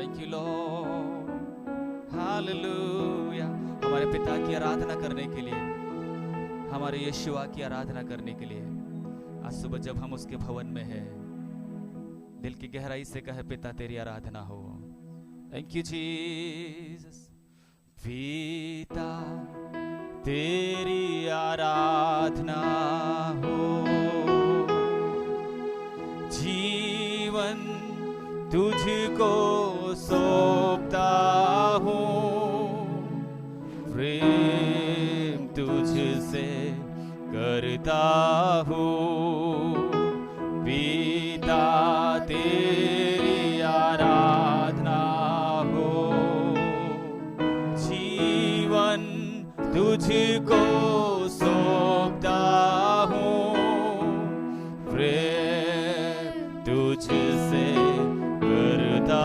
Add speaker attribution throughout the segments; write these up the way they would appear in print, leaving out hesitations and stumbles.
Speaker 1: Thank you Lord, hallelujah. हमारे पिता की आराधना करने के लिए, हमारे यीशुआ की आराधना करने के लिए आज सुबह जब हम उसके भवन में हैं, दिल की गहराई से कहे पिता तेरी आराधना हो। Thank you Jesus. पिता तेरी आराधना हो, जीवन तुझको सौंपता हूँ, प्रेम तुझसे करता हूँ। पिता तेरी आराधना हो, जीवन तुझको सौंपता हूँ, प्रेम तुझसे करता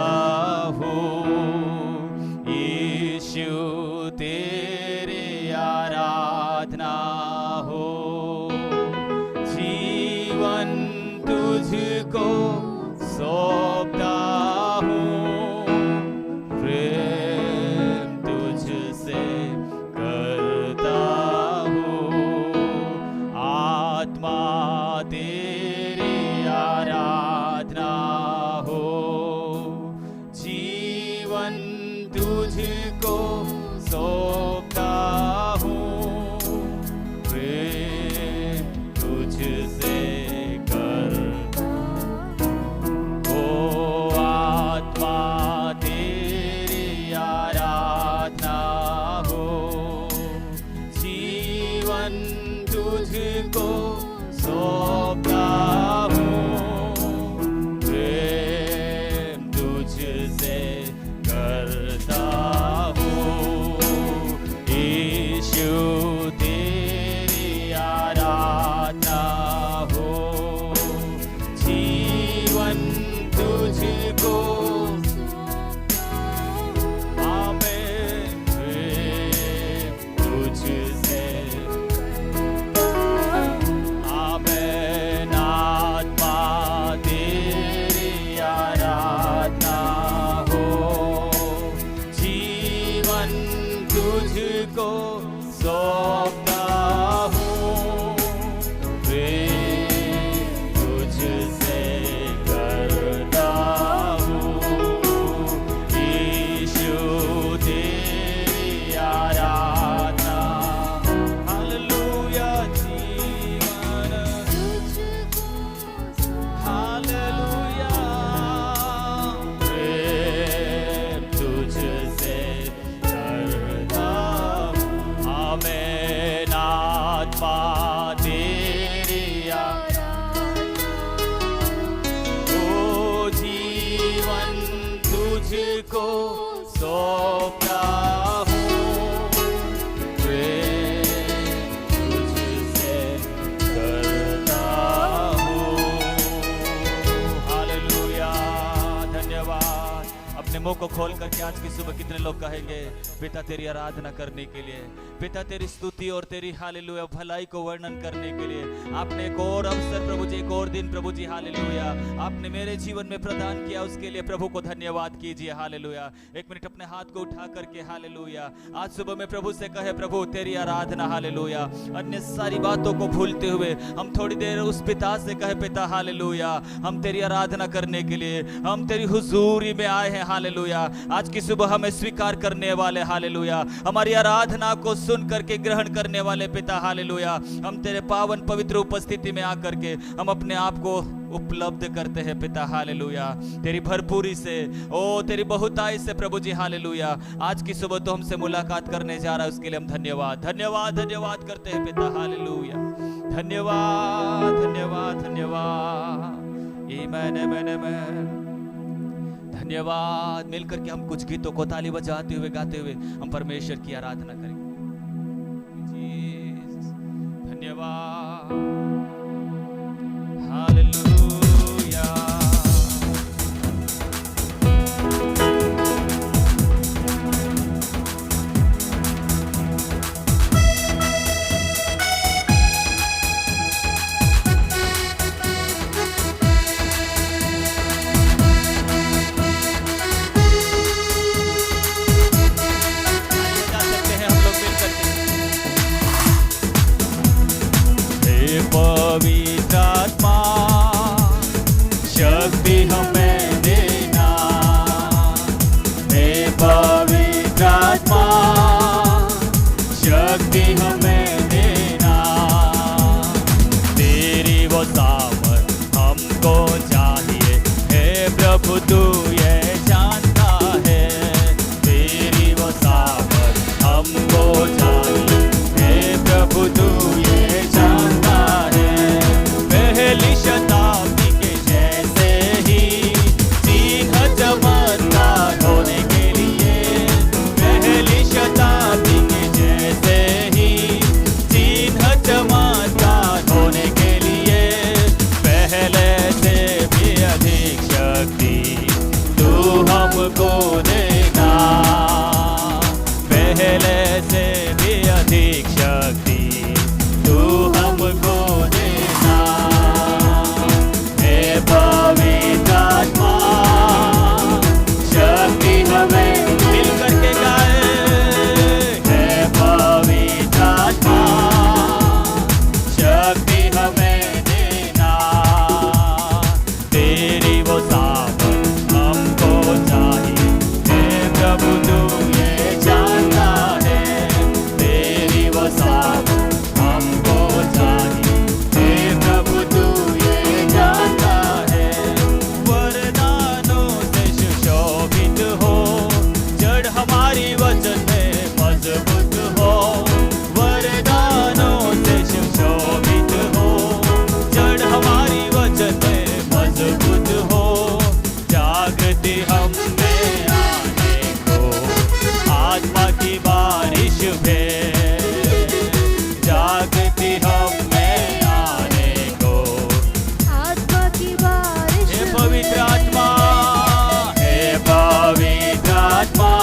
Speaker 1: हूँ। यीशु तेरी आराधना हो, जीवन तुझको सौंपता हूँ, प्रेम तुझसे करता हूँ। आत्मा तेरी आराधना हो, जीवन तुझको सौंपता हूँ, प्रेम तुझसे करता हूँ। आत्मा तेरी आराधना हो, जीवन तुझको सौंपता हूँ, प्रेम तुझसे करता हूँ। यीशु तेरी आराधना हो, जीवन तुझको आमीन, प्रेम तुझसे आमीन। आत्मा तेरी आराधना हो, जीवन तुझको सौंपता हूँ, प्रेम तुझसे करता हूँ। यीशु तेरी आराधना, हालेलुया। जीवन हालेलुया, प्रेम तुझसे करता हूँ। आमीन। आत्मा तेरी ओ जीवन तुझको सौंपता हूँ, प्रेम तुझसे करता हूँ। हालेलुया, धन्यवाद। अपने मुंह को खोल करके आज की सुबह कितने लोग कहेंगे पिता तेरी आराधना करने के लिए, पिता तेरी स्तुति और तेरी हालेलुया भलाई को वर्णन करने के लिए आपने एक और अवसर प्रभु जी, एक और दिन प्रभु जी हालेलुया आपने मेरे जीवन में प्रदान किया, उसके लिए प्रभु को धन्यवाद कीजिए। हालेलुया। एक मिनट अपने हाथ को उठा करके हालेलुया आज सुबह में प्रभु से कहे प्रभु तेरी आराधना, हालेलुया। अन्य सारी बातों को भूलते हुए हम थोड़ी देर उस पिता से कहे पिता हालेलुया हम तेरी आराधना करने के लिए हम तेरी हुजूरी में आए हैं। हालेलुया। आज की सुबह हमें स्वीकार करने वाले, हालेलुया हमारी आराधना को सुन करके ग्रहण करने वाले पिता, हालेलुया हम तेरे पावन पवित्र उपस्थिति में आकर के हम अपने आप को उपलब्ध करते हैं पिता, हालेलुया तेरी भरपूरी से, ओ तेरी बहुताई से प्रभु जी, हालेलुया। आज की सुबह तो हमसे मुलाकात करने जा रहा है, उसके लिए हम धन्यवाद धन्यवाद धन्यवाद करते हैं पिता, हालेलुया। धन्यवाद धन्यवाद धन्यवाद। आमीन आमीन आमीन। धन्यवाद। मिलकर के हम कुछ गीतों को ताली बजाते हुए गाते हुए हम परमेश्वर की आराधना करेंगे। धन्यवाद। हालेलुया। पवित्र आत्मा शक्ति हमें देना, हे पवित्र आत्मा शक्ति हमें देना। तेरी वो सामर्थ हमको चाहिए, हे प्रभु तू ये जानता है। तेरी वो सामर्थ हमको चाहिए, हे प्रभु तू ये जानता है। पहली शताब्दी के जैसे ही चिन्ह चमत्कार होने के लिए, पहली शताब्दी के जैसे ही चिन्ह चमत्कार होने के लिए, पहले से भी अधिक शक्ति तू हमको देना, पहले से भी अधिक शक्ति तू हमको देना। हे पवित्र आत्मा शक्ति हमें, मिल करके गाए, हे पवित्र आत्मा शक्ति हमें देना। तेरी वो सामर्थ हमको चाहिए, हे प्रभु तू ये जानता है। तेरी वो सामर्थ हमको चाहिए, हे प्रभु तू ये जानता है। वरदानों से सुशोभित हो, जड़ हमारी वचन में मजबूत हो। वरदानों से सुशोभित हो, जड़ हमारी वचन में मजबूत हो। जागृति हम में आने को आत्मा की बारिश भेज, जागृति हम में आने को
Speaker 2: आत्मा की बारिश
Speaker 1: हे पवित्र आत्मा, हे पवित्र आत्मा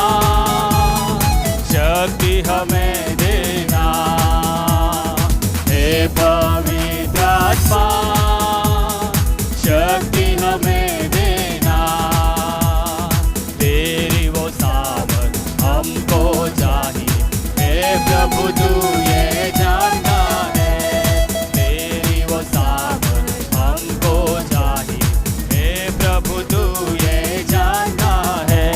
Speaker 1: शक्ति हमें देना, हे पवित्र आत्मा शक्ति हमें देना। तेरी वो सामर्थ हमको चाहिए, हे प्रभु तू ये जानता है। तेरी वो सामर्थ हमको चाहिए, हे प्रभु तू ये जानता है।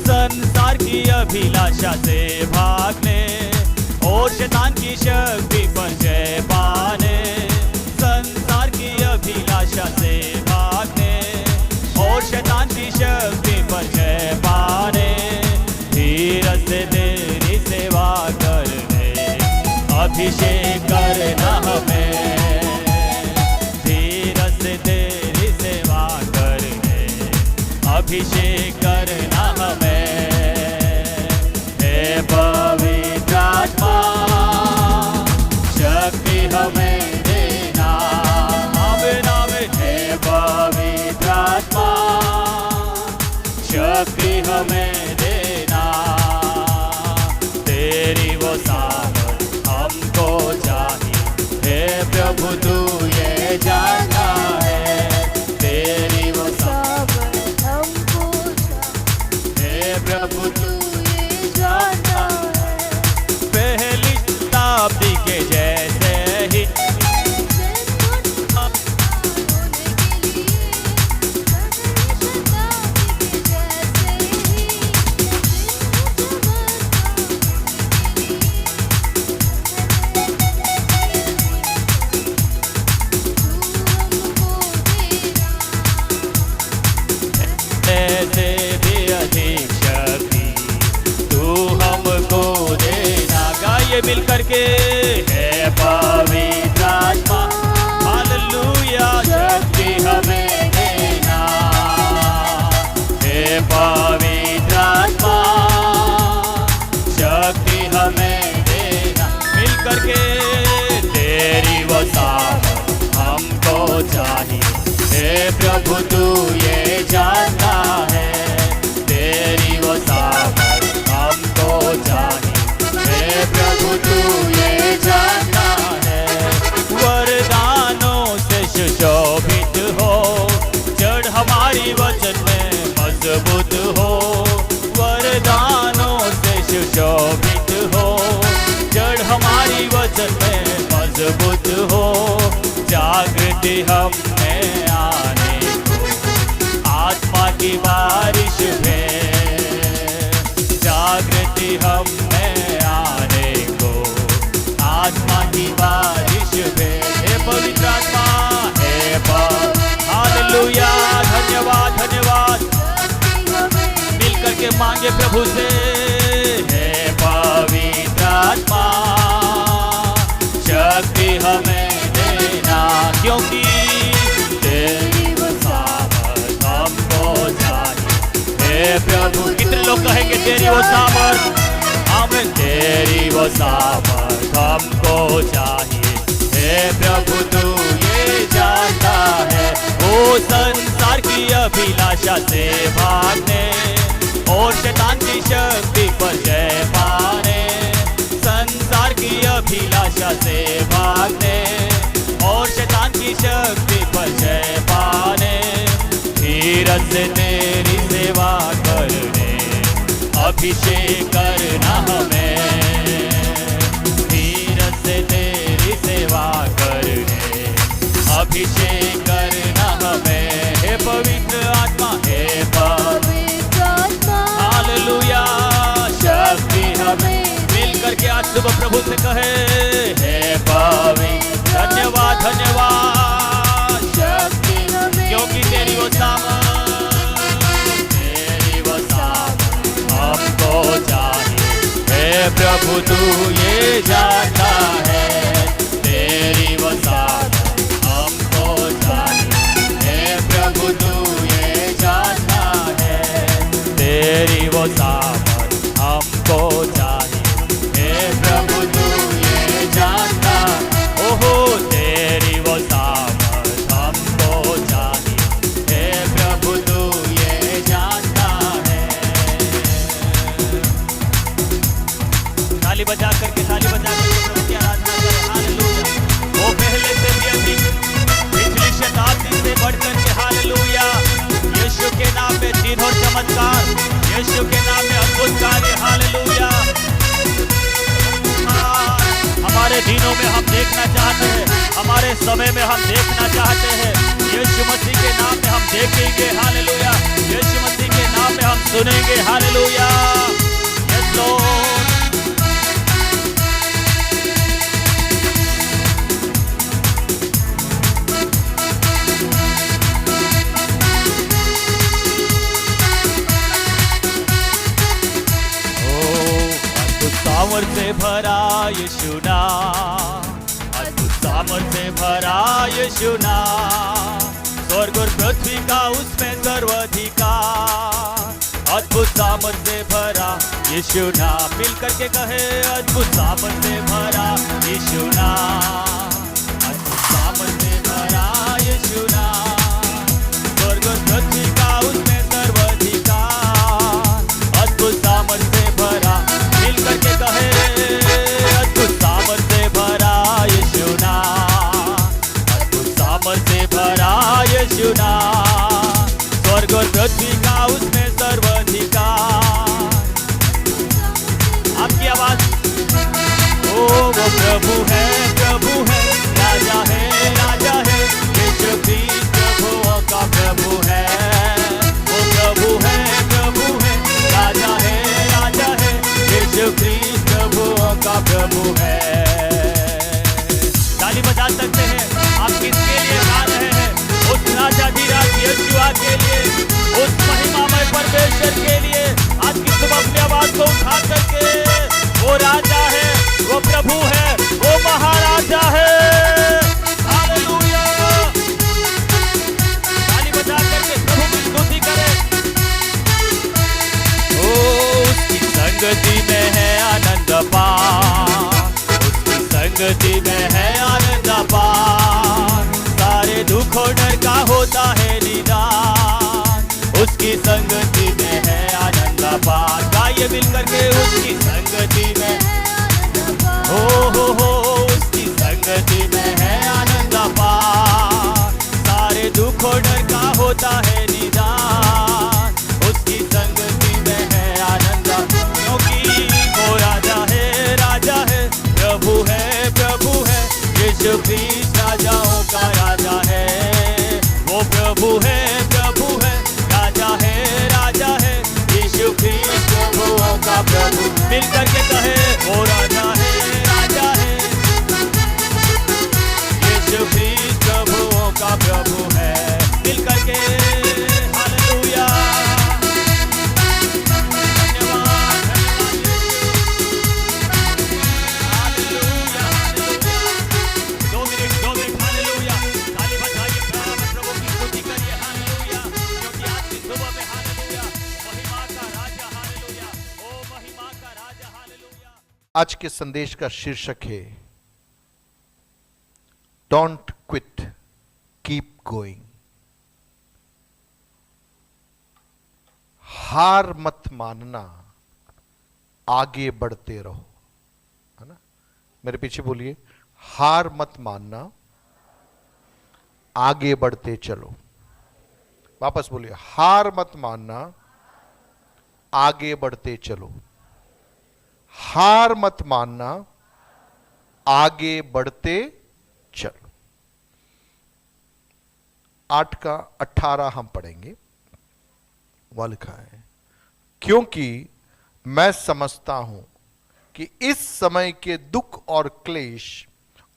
Speaker 1: संसार की अभिलाषा से भागने और शैतान की शक्ति पर जय पाने, संसार की अभिलाषा से भागने और शैतान की शक्ति पर जय पाने, धीरज से तेरी सेवा करने अभिषेक करना हमें, धीरज से तेरी सेवा करने अभिषेक करना हमें। हे पवित्र आत्मा शक्ति हमें देना, आमीन आमीन। हे पवित्र आत्मा शक्ति हमें देना। तेरी वो सामर्थ हमको चाहिए, हे प्रभु तू ये जानता है। तेरी वो
Speaker 2: सामर्थ हमको चाहिए,
Speaker 1: हे प्रभु तू
Speaker 2: तू ये जानता है।
Speaker 1: पहली शताब्दी के जैसे ही ऐसे भी अधिक शक्ति तू हमको देना। गाइए मिल करके, हे पवित्र आत्मा हालेलुया शक्ति हमें देना, हे पवित्र आत्मा शक्ति हमें देना। मिल करके, तेरी वो सामर्थ हमको चाहिए, हे प्रभु तू ये जानता है। तेरी वो सामर्थ हमको चाहिए, हे प्रभु तू ये जानता है। वरदानों से सुशोभित हो, जड़ हमारी वचन में मजबूत हो। वरदानों से सुशोभित हो, जड़ हमारी वचन में मजबूत हो। जा जागृति हम में आने को, आत्मा की बारिश भेज। जागृति हम में आने को, आत्मा की बारिश भेज। हे पवित्र आत्मा, हे हालेलुया, धन्यवाद धन्यवाद। मिलकर के मांगे प्रभु से, हे पवित्र आत्मा शक्ति हमें देना, क्योंकि तेरी वो सामर्थ हमको चाहिए। हे प्रभु, कितने लोग कहेंगे तेरी वो सामर्थ, हमें तेरी वो सामर्थ हमको चाहिए। हे प्रभु, तू ये जानता है, वो संसार की अभिलाषा से भागने और शैतान की शक्ति पर जय पाने, संसार की अभिलाषा से भागने और शैतान की शक्ति पर जय पाने, धीरज से तेरी सेवा करने अभिषेक करना हमें, धीरज से तेरी सेवा करने अभिषेक करना हमें। हे पवित्र आत्मा, हे
Speaker 2: पवित्र आत्मा,
Speaker 1: हालेलुया, शक्ति हमें। मिल करके आज सुबह प्रभु से कहे, हे पवित्र, धन्यवाद धन्यवाद,
Speaker 2: शक्ति हमें,
Speaker 1: क्योंकि तेरी वो सामर्थ, तेरी वो सामर्थ हमको चाहिए। हे प्रभु, तू ये जानता है, तेरी वो सामर्थ हमको चाहिए। हे प्रभु, तू ये जानता है, तेरी वो सामर्थ हमको चाहिए। हे प्रभु, तू ये जानता, ओहो, तेरी वो सामर्थ हमको चाहिए। हे प्रभु, तू ये जानता है। ताली बजा करके प्रभु की आराधना करें। हालेलुया, वो पहले से भी अधिक, पिछली शताब्दी से बढ़कर के, हालेलुया, यीशु के नाम में चिन्ह और चमत्कार, यीशु के नाम में अद्भुत कार्य, हालेलुया। हमारे दिनों में हम देखना चाहते हैं, हमारे समय में हम देखना चाहते हैं, यीशु मसीह के नाम में हम देखेंगे, हालेलुया, यीशु मसीह के नाम में हम सुनेंगे, हालेलुया। Yes Lord. सामर्थ से भरा यीशु नाम, अद्भुत सामर्थ से भरा यीशु नाम, स्वर्ग और पृथ्वी का उसमें सर्वाधिकार। अद्भुत सामर्थ से भरा यीशु नाम, मिल करके कहे, अद्भुत सामर्थ से भरा यीशु नाम, अद्भुत सामर्थ से भरा यीशु नाम, स्वर्ग और पृथ्वी का उसमें सर्वाधिकार। अद्भुत सामर्थ से भरा, मिल करके कहे, अद्भुत सामर्थ से भरा यीशु नाम, अद्भुत सामर्थ से भरा यीशु नाम, स्वर्ग और पृथ्वी का उसमें सर्वाधिकार। आपकी आवाज, ओ वो प्रभु है, राजा है, राजा है, यीशु क्रिस्ट प्रभुओं का प्रभु है, वो प्रभु है, राजा है, राजा है, यीशु क्रिस्ट प्रभुओं का प्रभु है। ताली बजा सकते हैं, आप किसके लिए गा रहे हैं? उस राजाधिराज यीशुआ के लिए, उस महिमामय परमेश्वर के लिए। आज की सुबह अपनी आवाज को उठा करके, वो राजा है, वो प्रभु है, वो महाराजा है, हालेलुया। ताली बजा करके प्रभु की स्तुति करें। उसकी संगति में है आनंद पान, उसकी संगति में है आनंद पान, सारे दुख और डर का होता है निदान। उसकी संगति में है आनंद पान, गाइए मिल करके, उसकी संगति में, हो उसकी संगति में है आनंद पान, सारे दुख और डर का होता है निदान। उसकी संगति में है आनंद, क्योंकि वो राजा है, प्रभु है, यीशु क्रिस्ट राजाओं का राजा है,
Speaker 3: आज के संदेश का शीर्षक है डोंट क्विट, कीप गोइंग। हार मत मानना, आगे बढ़ते रहो। है ना? मेरे पीछे बोलिए, हार मत मानना, आगे बढ़ते चलो। वापस बोलिए, हार मत मानना, आगे बढ़ते चलो। हार मत मानना, आगे बढ़ते चलो। 8 का 18 हम पढ़ेंगे। वह लिखा है, क्योंकि मैं समझता हूं कि इस समय के दुख और क्लेश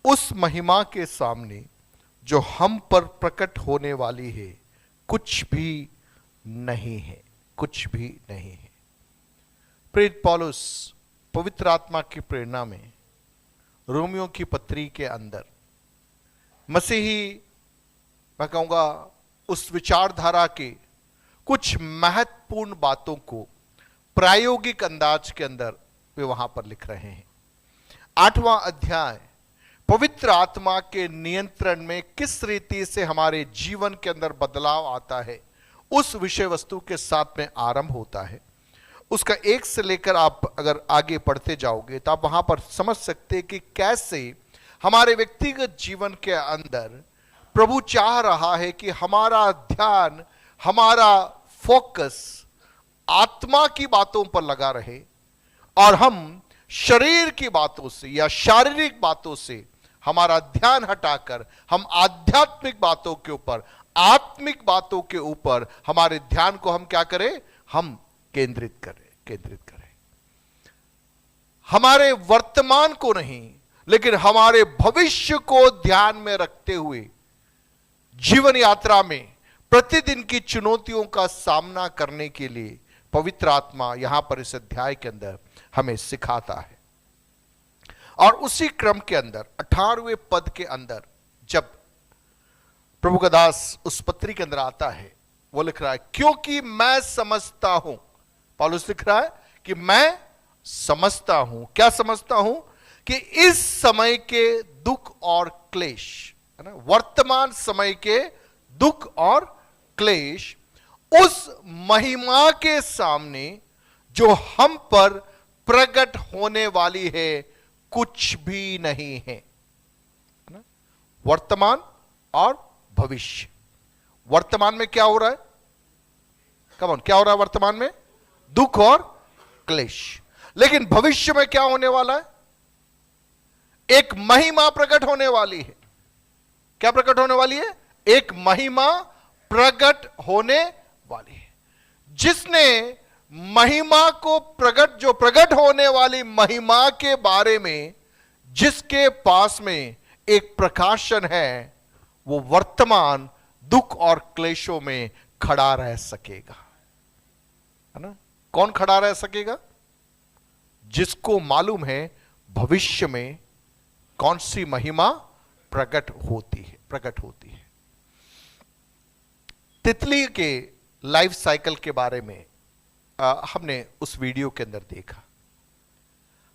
Speaker 3: उस महिमा के सामने जो हम पर प्रकट होने वाली है कुछ भी नहीं है, कुछ भी नहीं है। प्रेरित पौलुस पवित्र आत्मा की प्रेरणा में रोमियो की पत्री के अंदर मसीही, मैं कहूंगा, उस विचारधारा के कुछ महत्वपूर्ण बातों को प्रायोगिक अंदाज के अंदर वे वहां पर लिख रहे हैं। 8वां अध्याय पवित्र आत्मा के नियंत्रण में किस रीति से हमारे जीवन के अंदर बदलाव आता है, उस विषय वस्तु के साथ में आरंभ होता है। उसका 1 से लेकर आप अगर आगे पढ़ते जाओगे तो आप वहां पर समझ सकते हैं कि कैसे हमारे व्यक्तिगत जीवन के अंदर प्रभु चाह रहा है कि हमारा ध्यान, हमारा फोकस आत्मा की बातों पर लगा रहे और हम शरीर की बातों से या शारीरिक बातों से हमारा ध्यान हटाकर हम आध्यात्मिक बातों के ऊपर, आत्मिक बातों के ऊपर हमारे ध्यान को हम क्या करें, हम केंद्रित करें। हमारे वर्तमान को नहीं, लेकिन हमारे भविष्य को ध्यान में रखते हुए जीवन यात्रा में प्रतिदिन की चुनौतियों का सामना करने के लिए पवित्र आत्मा यहां पर इस अध्याय के अंदर हमें सिखाता है। और उसी क्रम के अंदर 18वें पद के अंदर जब प्रभु का दास उस पत्री के अंदर आता है, वो लिख रहा है, क्योंकि मैं समझता हूं। पौलुस लिख रहा है कि मैं समझता हूं। क्या समझता हूं? कि इस समय के दुख और क्लेश, है ना, वर्तमान समय के दुख और क्लेश उस महिमा के सामने जो हम पर प्रकट होने वाली है कुछ भी नहीं है। ना? वर्तमान और भविष्य। वर्तमान में क्या हो रहा है? कम ऑन, क्या हो रहा है वर्तमान में? दुख और क्लेश। लेकिन भविष्य में क्या होने वाला है? एक महिमा प्रकट होने वाली है। क्या प्रकट होने वाली है? एक महिमा प्रकट होने वाली है। जिसने महिमा को प्रकट होने वाली महिमा के बारे में जिसके पास में एक प्रकाशन है, वो वर्तमान दुख और क्लेशों में खड़ा रह सकेगा। है ना? कौन खड़ा रह सकेगा? जिसको मालूम है भविष्य में कौन सी महिमा प्रकट होती है। तितली के लाइफ साइकिल के बारे में हमने उस वीडियो के अंदर देखा।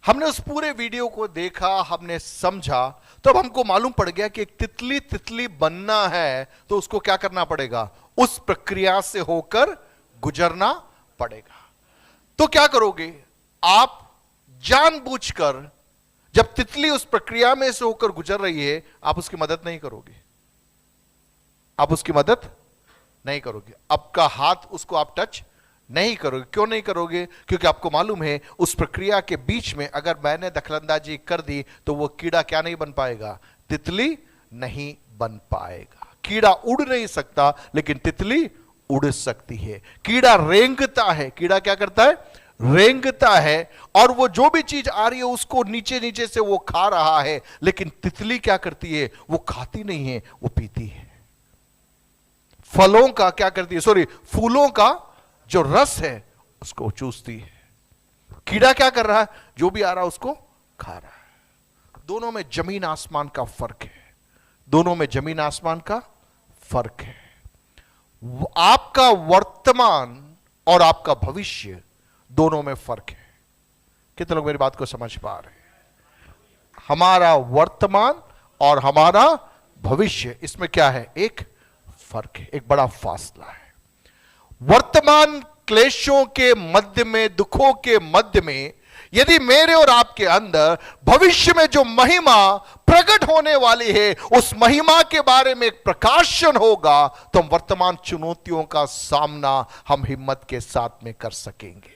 Speaker 3: हमने उस पूरे वीडियो को देखा, हमने समझा, तो अब हमको मालूम पड़ गया कि एक तितली बनना है तो उसको क्या करना पड़ेगा? उस प्रक्रिया से होकर गुजरना पड़ेगा। तो क्या करोगे आप? जानबूझकर जब तितली उस प्रक्रिया में से होकर गुजर रही है, आप उसकी मदद नहीं करोगे। आप उसकी मदद नहीं करोगे। आपका हाथ उसको आप टच नहीं करोगे। क्यों नहीं करोगे? क्योंकि आपको मालूम है उस प्रक्रिया के बीच में अगर मैंने दखलंदाजी कर दी तो वो कीड़ा क्या नहीं बन पाएगा? तितली नहीं बन पाएगा। कीड़ा उड़ नहीं सकता, लेकिन तितली उड़ सकती है। कीड़ा रेंगता है। कीड़ा क्या करता है? रेंगता है। और वो जो भी चीज आ रही है उसको नीचे नीचे से वो खा रहा है, लेकिन तितली क्या करती है? वो खाती नहीं है, वो पीती है। फलों का क्या करती है? फूलों का जो रस है उसको चूसती है। कीड़ा क्या कर रहा है? जो भी आ रहा है उसको खा रहा है। दोनों में जमीन आसमान का फर्क है। दोनों में जमीन आसमान का फर्क है। आपका वर्तमान और आपका भविष्य, दोनों में फर्क है। कितने लोग मेरी बात को समझ पा रहे हैं? हमारा वर्तमान और हमारा भविष्य, इसमें क्या है? एक फर्क है, एक बड़ा फासला है। वर्तमान क्लेशों के मध्य में, दुखों के मध्य में, यदि मेरे और आपके अंदर भविष्य में जो महिमा प्रकट होने वाली है, उस महिमा के बारे में एक प्रकाशन होगा, तो हम वर्तमान चुनौतियों का सामना हम हिम्मत के साथ में कर सकेंगे।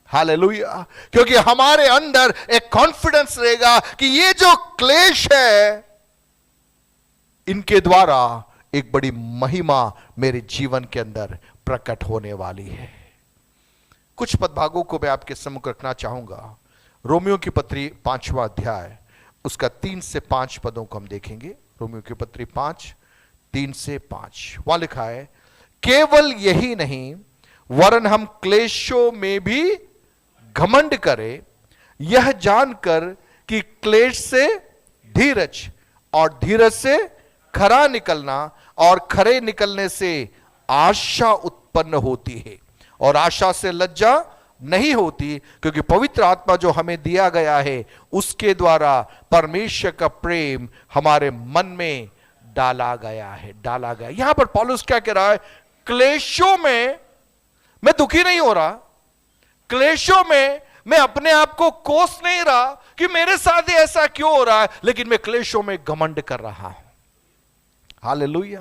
Speaker 3: हालेलुया। क्योंकि हमारे अंदर एक कॉन्फिडेंस रहेगा कि ये जो क्लेश है, इनके द्वारा एक बड़ी महिमा मेरे जीवन के अंदर प्रकट होने वाली है। कुछ पदभागों को मैं आपके सम्मुख रखना चाहूंगा। रोमियो की पत्री 5वां अध्याय, उसका 3 से 5 पदों को हम देखेंगे। रोमियो की पत्री 5, 3 से 5 वहां लिखा है, केवल यही नहीं वरन हम क्लेशों में भी घमंड करें, यह जानकर कि क्लेश से धीरज और धीरज से खरा निकलना और खरे निकलने से आशा उत्पन्न होती है, और आशा से लज्जा नहीं होती, क्योंकि पवित्र आत्मा जो हमें दिया गया है उसके द्वारा परमेश्वर का प्रेम हमारे मन में डाला गया है। यहां पर पौलुस क्या कह रहा है? क्लेशों में मैं दुखी नहीं हो रहा, क्लेशों में मैं अपने आप को कोस नहीं रहा कि मेरे साथ ही ऐसा क्यों हो रहा है, लेकिन मैं क्लेशों में घमंड कर रहा हूं। हालेलुया।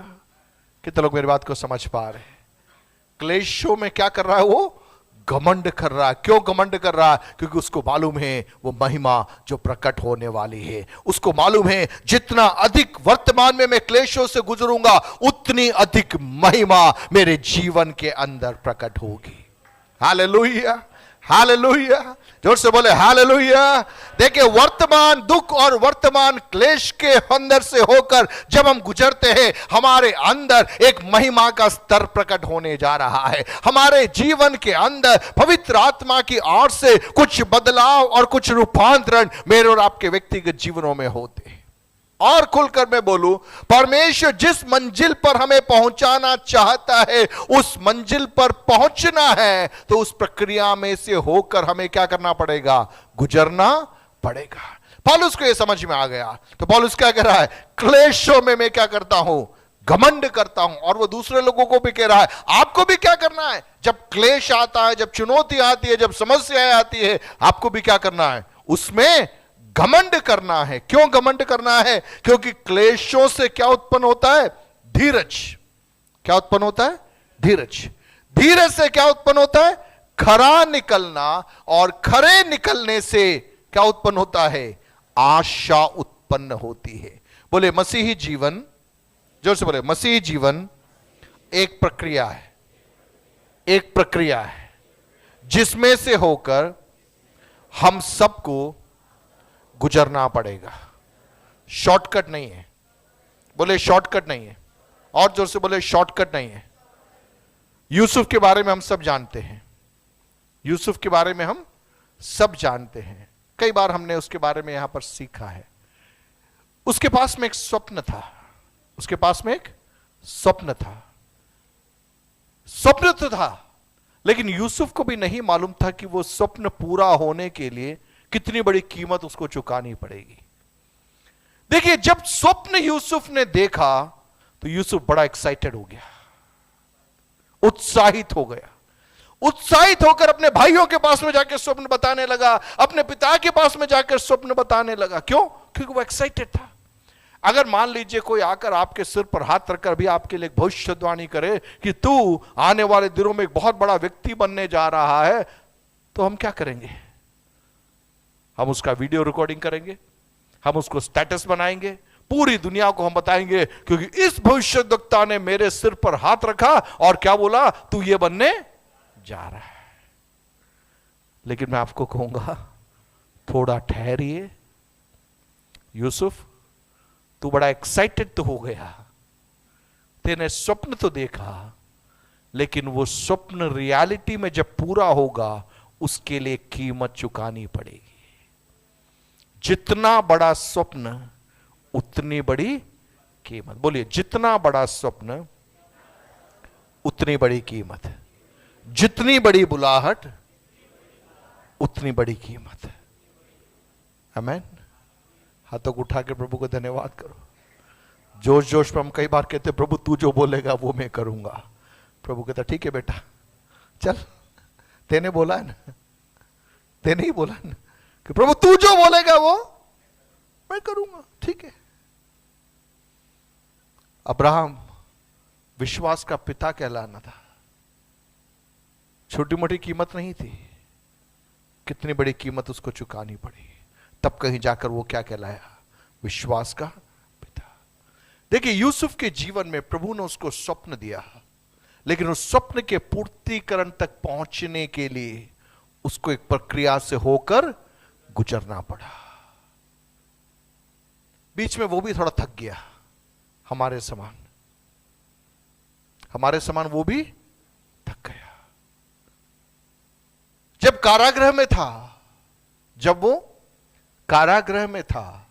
Speaker 3: कितने लोग मेरी बात को समझ पा रहे हैं? क्लेशों में क्या कर रहा है? वो घमंड कर रहा है। क्यों घमंड कर रहा है? क्योंकि उसको मालूम है वो महिमा जो प्रकट होने वाली है। उसको मालूम है जितना अधिक वर्तमान में मैं क्लेशों से गुजरूंगा, उतनी अधिक महिमा मेरे जीवन के अंदर प्रकट होगी। Hallelujah, hallelujah. जोर से बोले हालेलुया। देखिए, वर्तमान दुख और वर्तमान क्लेश के अंदर से होकर जब हम गुजरते हैं, हमारे अंदर एक महिमा का स्तर प्रकट होने जा रहा है। हमारे जीवन के अंदर पवित्र आत्मा की ओर से कुछ बदलाव और कुछ रूपांतरण मेरे और आपके व्यक्तिगत जीवनों में होते हैं। और खुलकर मैं बोलूं, परमेश्वर जिस मंजिल पर हमें पहुंचाना चाहता है, उस मंजिल पर पहुंचना है, तो उस प्रक्रिया में से होकर हमें क्या करना पड़ेगा? गुजरना पड़ेगा। पौलुस को यह समझ में आ गया, तो पौलुस क्या कह रहा है? क्लेशों में मैं क्या करता हूं? घमंड करता हूं। और वो दूसरे लोगों को भी कह रहा है, आपको भी क्या करना है? जब क्लेश आता है, जब चुनौती आती है, जब समस्याएं आती है, आपको भी क्या करना है? उसमें घमंड करना है। क्यों घमंड करना है? क्योंकि क्लेशों से क्या उत्पन्न होता है? धीरज। क्या उत्पन्न होता है? धीरज। धीरज से क्या उत्पन्न होता है? खरा निकलना, और खरे निकलने से क्या उत्पन्न होता है? आशा उत्पन्न होती है। बोले मसीही जीवन, जोर से बोले, मसीही जीवन एक प्रक्रिया है, एक प्रक्रिया है जिसमें से होकर हम सबको गुजरना पड़ेगा। शॉर्टकट नहीं है। बोले शॉर्टकट नहीं है। और जोर से बोले शॉर्टकट नहीं है। यूसुफ के बारे में हम सब जानते हैं। यूसुफ के बारे में हम सब जानते हैं। कई बार हमने उसके बारे में यहां पर सीखा है। उसके पास में एक स्वप्न था। उसके पास में एक स्वप्न था। स्वप्न तो था, लेकिन यूसुफ को भी नहीं मालूम था कि वो स्वप्न पूरा होने के लिए कितनी बड़ी कीमत उसको चुकानी पड़ेगी। देखिए, जब स्वप्न यूसुफ ने देखा तो यूसुफ बड़ा एक्साइटेड हो गया, उत्साहित हो गया। उत्साहित होकर अपने भाइयों के पास में जाकर स्वप्न बताने लगा, अपने पिता के पास में जाकर स्वप्न बताने लगा। क्यों? क्योंकि वो एक्साइटेड था। अगर मान लीजिए कोई आकर आपके सिर पर हाथ रखकर भी आपके लिए भविष्यवाणी करे कि तू आने वाले दिनों में एक बहुत बड़ा व्यक्ति बनने जा रहा है, तो हम क्या करेंगे? हम उसका वीडियो रिकॉर्डिंग करेंगे, हम उसको स्टेटस बनाएंगे, पूरी दुनिया को हम बताएंगे, क्योंकि इस भविष्यद्वक्ता ने मेरे सिर पर हाथ रखा और क्या बोला? तू ये बनने जा रहा है। लेकिन मैं आपको कहूंगा, थोड़ा ठहरिए। यूसुफ, तू बड़ा एक्साइटेड तो हो गया, तेने स्वप्न तो देखा, लेकिन वो स्वप्न रियलिटी में जब पूरा होगा, उसके लिए कीमत चुकानी पड़ेगी। जितना बड़ा स्वप्न उतनी बड़ी कीमत। बोलिए, जितना बड़ा स्वप्न उतनी बड़ी कीमत। जितनी बड़ी बुलाहट उतनी बड़ी कीमत है। आमीन। हाथों को उठा के प्रभु को धन्यवाद करो। जोश जोश में हम कई बार कहते प्रभु तू जो बोलेगा वो मैं करूंगा। प्रभु कहता ठीक है बेटा, चल, तेने बोला है ना, तेने ही बोला है ना कि प्रभु तू जो बोलेगा वो मैं करूंगा, ठीक है। अब्राहम विश्वास का पिता कहलाना था। छोटी मोटी कीमत नहीं थी, कितनी बड़ी कीमत उसको चुकानी पड़ी, तब कहीं जाकर वो क्या कहलाया? विश्वास का पिता। देखिए यूसुफ के जीवन में प्रभु ने उसको स्वप्न दिया, लेकिन उस स्वप्न के पूर्तिकरण तक पहुंचने के लिए उसको एक प्रक्रिया से होकर गुजरना पड़ा। बीच में वो भी थोड़ा थक गया, हमारे समान वो भी थक गया। जब कारागृह में था, जब वो कारागृह में था,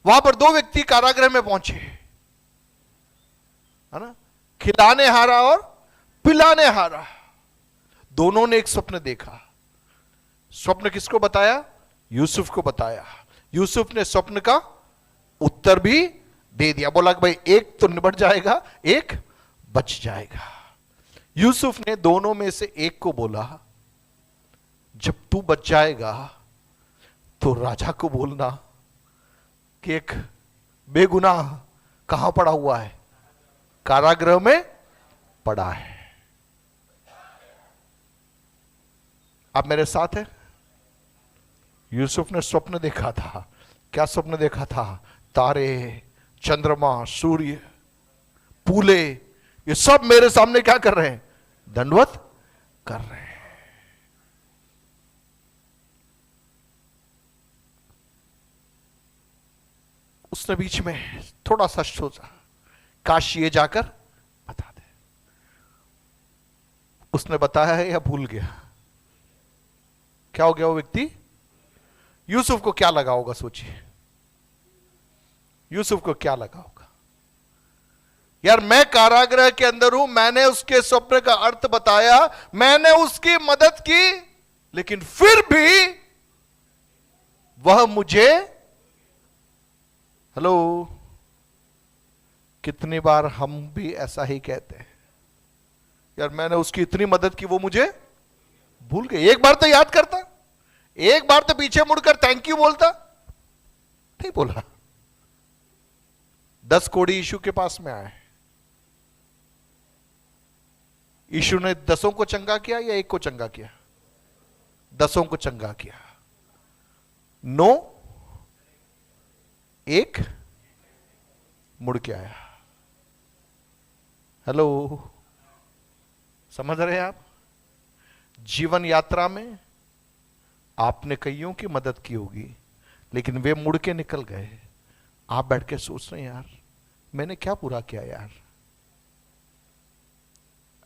Speaker 3: वहां पर दो व्यक्ति कारागृह में पहुंचे, है ना, खिलाने हारा और पिलाने हारा। दोनों ने एक स्वप्न देखा। स्वप्न किसको बताया? यूसुफ को बताया। यूसुफ ने स्वप्न का उत्तर भी दे दिया, बोला कि भाई एक तो निबट जाएगा, एक बच जाएगा। यूसुफ ने दोनों में से एक को बोला, जब तू बच जाएगा तो राजा को बोलना कि एक बेगुनाह कहां पड़ा हुआ है? कारागृह में पड़ा है। आप मेरे साथ हैं? यूसुफ ने स्वप्न देखा था। क्या स्वप्न देखा था? तारे, चंद्रमा, सूर्य, पूले, ये सब मेरे सामने क्या कर रहे हैं? दंडवत कर रहे हैं। उसने बीच में थोड़ा सा सोचा, काश ये जाकर बता दे। उसने बताया है या भूल गया? क्या हो गया वो व्यक्ति? यूसुफ को क्या लगा होगा? सोचिए, यूसुफ को क्या लगा होगा? यार मैं कारागृह के अंदर हूं, मैंने उसके स्वप्न का अर्थ बताया, मैंने उसकी मदद की, लेकिन फिर भी वह मुझे, हेलो, कितनी बार हम भी ऐसा ही कहते हैं, यार मैंने उसकी इतनी मदद की, वो मुझे भूल गई। एक बार तो याद करता, एक बार तो पीछे मुड़कर थैंक यू बोलता, नहीं बोला। 10 कोढ़ी यीशु के पास में आए, यीशु ने 10 को चंगा किया या 1 को चंगा किया? 10 को चंगा किया। 9, 1 मुड़ के आया। हेलो, समझ रहे हैं आप? जीवन यात्रा में आपने कईयों की मदद की होगी, लेकिन वे मुड़ के निकल गए। आप बैठ के सोच रहे हैं, यार मैंने क्या पूरा किया यार?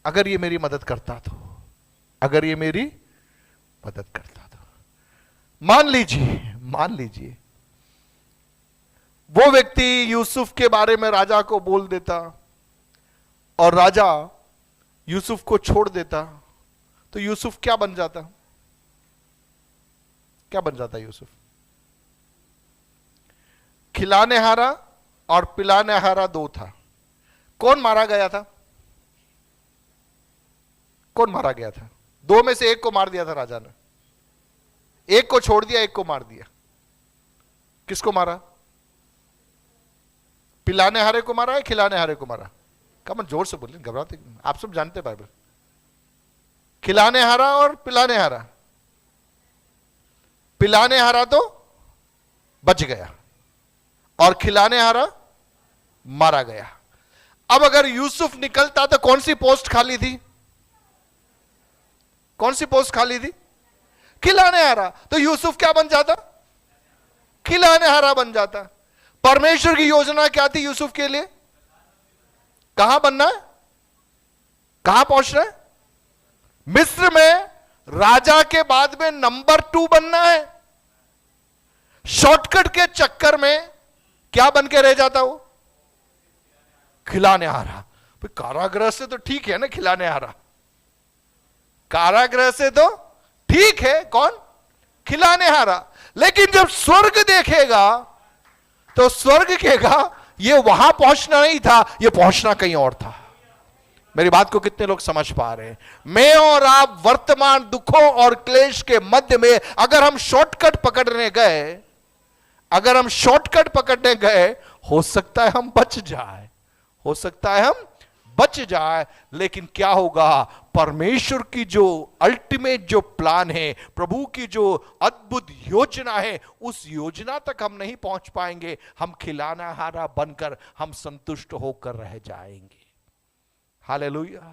Speaker 3: अगर ये मेरी मदद करता तो, अगर ये मेरी मदद करता तो। मान लीजिए वो व्यक्ति यूसुफ के बारे में राजा को बोल देता और राजा यूसुफ को छोड़ देता, तो यूसुफ क्या बन जाता? क्या बन जाता यूसुफ? खिलाने हारा और पिलाने हारा 2 था। कौन मारा गया था? कौन मारा गया था? 2 में से 1 को मार दिया था राजा ने। 1 को छोड़ दिया, 1 को मार दिया। किसको मारा? पिलाने हारे को मारा है, खिलाने हारे को मारा? कम जोर से बोलिए, घबराते, आप सब जानते हैं बाइबल। खिलाने हारा और पिलाने हारा। पिलाने हारा तो बच गया और खिलाने हारा मारा गया। अब अगर यूसुफ निकलता तो कौन सी पोस्ट खाली थी? कौन सी पोस्ट खाली थी? खिलाने हारा। तो यूसुफ क्या बन जाता? खिलाने हारा बन जाता। परमेश्वर की योजना क्या थी यूसुफ के लिए? कहां बनना है? कहां पहुंचना है? मिस्र में राजा के बाद में नंबर 2 बनना है। शॉर्टकट के चक्कर में क्या बन के रह जाता वो? खिलाने हारा। कारागृह से तो ठीक है ना, खिलाने हारा, कारागृह से तो ठीक है, कौन? खिलाने हारा। लेकिन जब स्वर्ग देखेगा तो स्वर्ग कहेगा ये वहां पहुंचना नहीं था, ये पहुंचना कहीं और था। मेरी बात को कितने लोग समझ पा रहे हैं? मैं और आप वर्तमान दुखों और क्लेश के मध्य में अगर हम शॉर्टकट पकड़ने गए, अगर हम शॉर्टकट पकड़ने गए, हो सकता है हम बच जाए, हो सकता है हम बच जाए। लेकिन क्या होगा? परमेश्वर की जो अल्टीमेट जो प्लान है, प्रभु की जो अद्भुत योजना है, उस योजना तक हम नहीं पहुंच पाएंगे। हम खिलाना हारा बनकर हम संतुष्ट होकर रह जाएंगे। हालेलुया।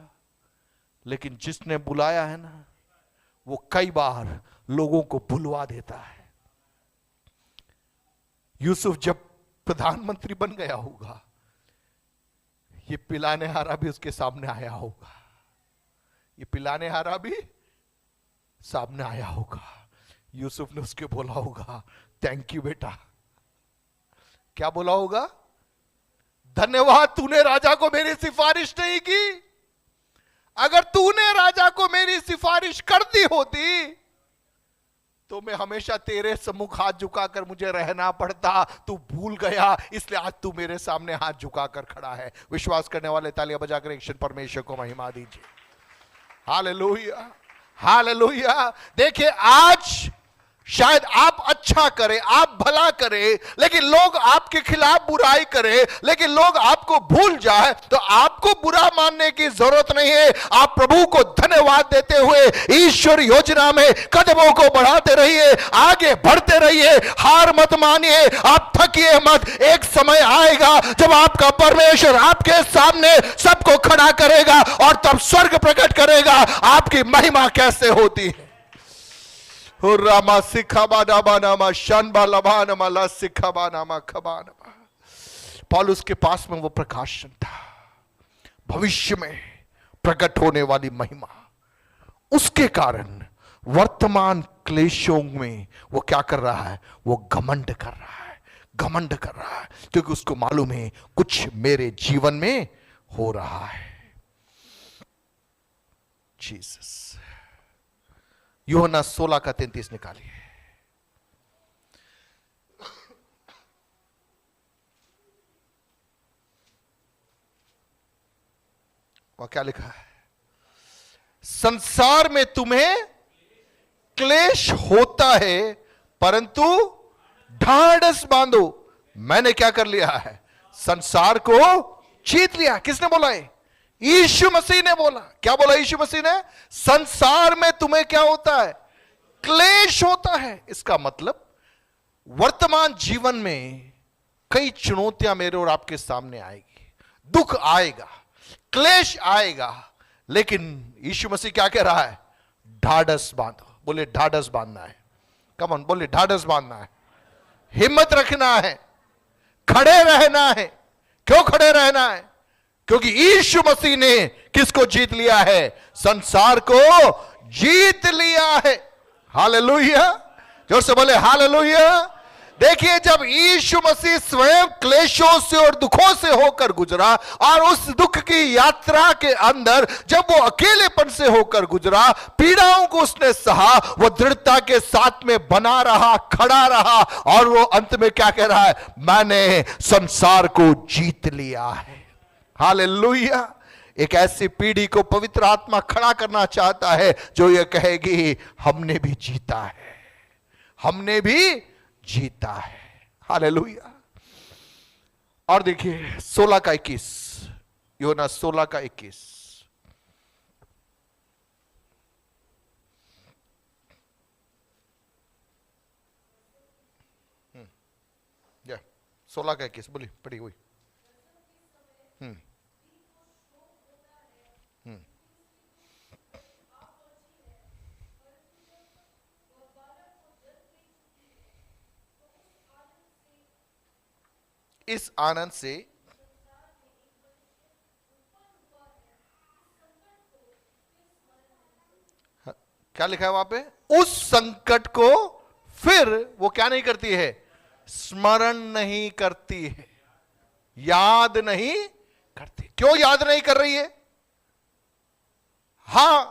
Speaker 3: लेकिन जिसने बुलाया है ना, वो कई बार लोगों को बुलवा देता है। यूसुफ जब प्रधानमंत्री बन गया होगा, ये पिलाने हारा भी उसके सामने आया होगा, ये पिलाने हारा भी सामने आया होगा। यूसुफ ने उसके बोला होगा, थैंक यू बेटा। क्या बोला होगा? धन्यवाद, तूने राजा को मेरी सिफारिश नहीं की। अगर तूने राजा को मेरी सिफारिश कर दी होती तो मैं हमेशा तेरे सम्मुख हाथ झुकाकर मुझे रहना पड़ता। तू भूल गया, इसलिए आज तू मेरे सामने हाथ झुकाकर खड़ा है। विश्वास करने वाले तालियां बजाकर एक क्षण परमेश्वर को महिमा दीजिए। Hallelujah, hallelujah. देखिए, आज शायद आप अच्छा करें, आप भला करें, लेकिन लोग आपके खिलाफ बुराई करें, लेकिन लोग आपको भूल जाए, तो आपको बुरा मानने की जरूरत नहीं है। आप प्रभु को धन्यवाद देते हुए ईश्वर योजना में कदमों को बढ़ाते रहिए, आगे बढ़ते रहिए, हार मत मानिए, आप थकिए मत। एक समय आएगा जब आपका परमेश्वर आपके सामने सबको खड़ा करेगा और तब स्वर्ग प्रकट करेगा आपकी महिमा कैसे होती है। पौलुस के पास में वो प्रकाशन था, भविष्य में प्रकट होने वाली महिमा। उसके कारण वर्तमान क्लेशों में वो क्या कर रहा है? वो घमंड कर रहा है, घमंड कर रहा है, क्योंकि उसको मालूम है कुछ मेरे जीवन में हो रहा है। जीसस। यूहन्ना 16:33 निकालिए। वहां क्या लिखा है? संसार में तुम्हें क्लेश होता है, परंतु ढाढ़स बांधो, मैंने क्या कर लिया है? संसार को जीत लिया। किसने बोला है? यीशु मसीह ने बोला। क्या बोला यीशु मसीह ने? संसार में तुम्हें क्या होता है? क्लेश होता है। इसका मतलब वर्तमान जीवन में कई चुनौतियां मेरे और आपके सामने आएगी, दुख आएगा, क्लेश आएगा, लेकिन यीशु मसीह क्या कह रहा है? ढाढ़स बांधो। बोले ढाढ़स बांधना है। कम ऑन, बोले ढाढ़स बांधना है, हिम्मत रखना है, खड़े रहना है। क्यों खड़े रहना है? क्योंकि यीशु मसीह ने किसको जीत लिया है? संसार को जीत लिया है। हालेलुया। जोर से बोले हालेलुया। देखिए, जब यीशु मसीह स्वयं क्लेशों से और दुखों से होकर गुजरा, और उस दुख की यात्रा के अंदर जब वो अकेलेपन से होकर गुजरा, पीड़ाओं को उसने सहा, वो दृढ़ता के साथ में बना रहा, खड़ा रहा, और वो अंत में क्या कह रहा है? मैंने संसार को जीत लिया है। हालेलुया। एक ऐसी पीढ़ी को पवित्र आत्मा खड़ा करना चाहता है जो ये कहेगी, हमने भी जीता है, हमने भी जीता है। हालेलुया। और देखिए 16:21, यूहन्ना 16:21। या 16:21 बोली, पढ़ी हुई। इस आनंद से क्या लिखा है वहां पे? उस संकट को फिर वो क्या नहीं करती है? स्मरण नहीं करती है, याद नहीं करती। क्यों याद नहीं कर रही है? हां,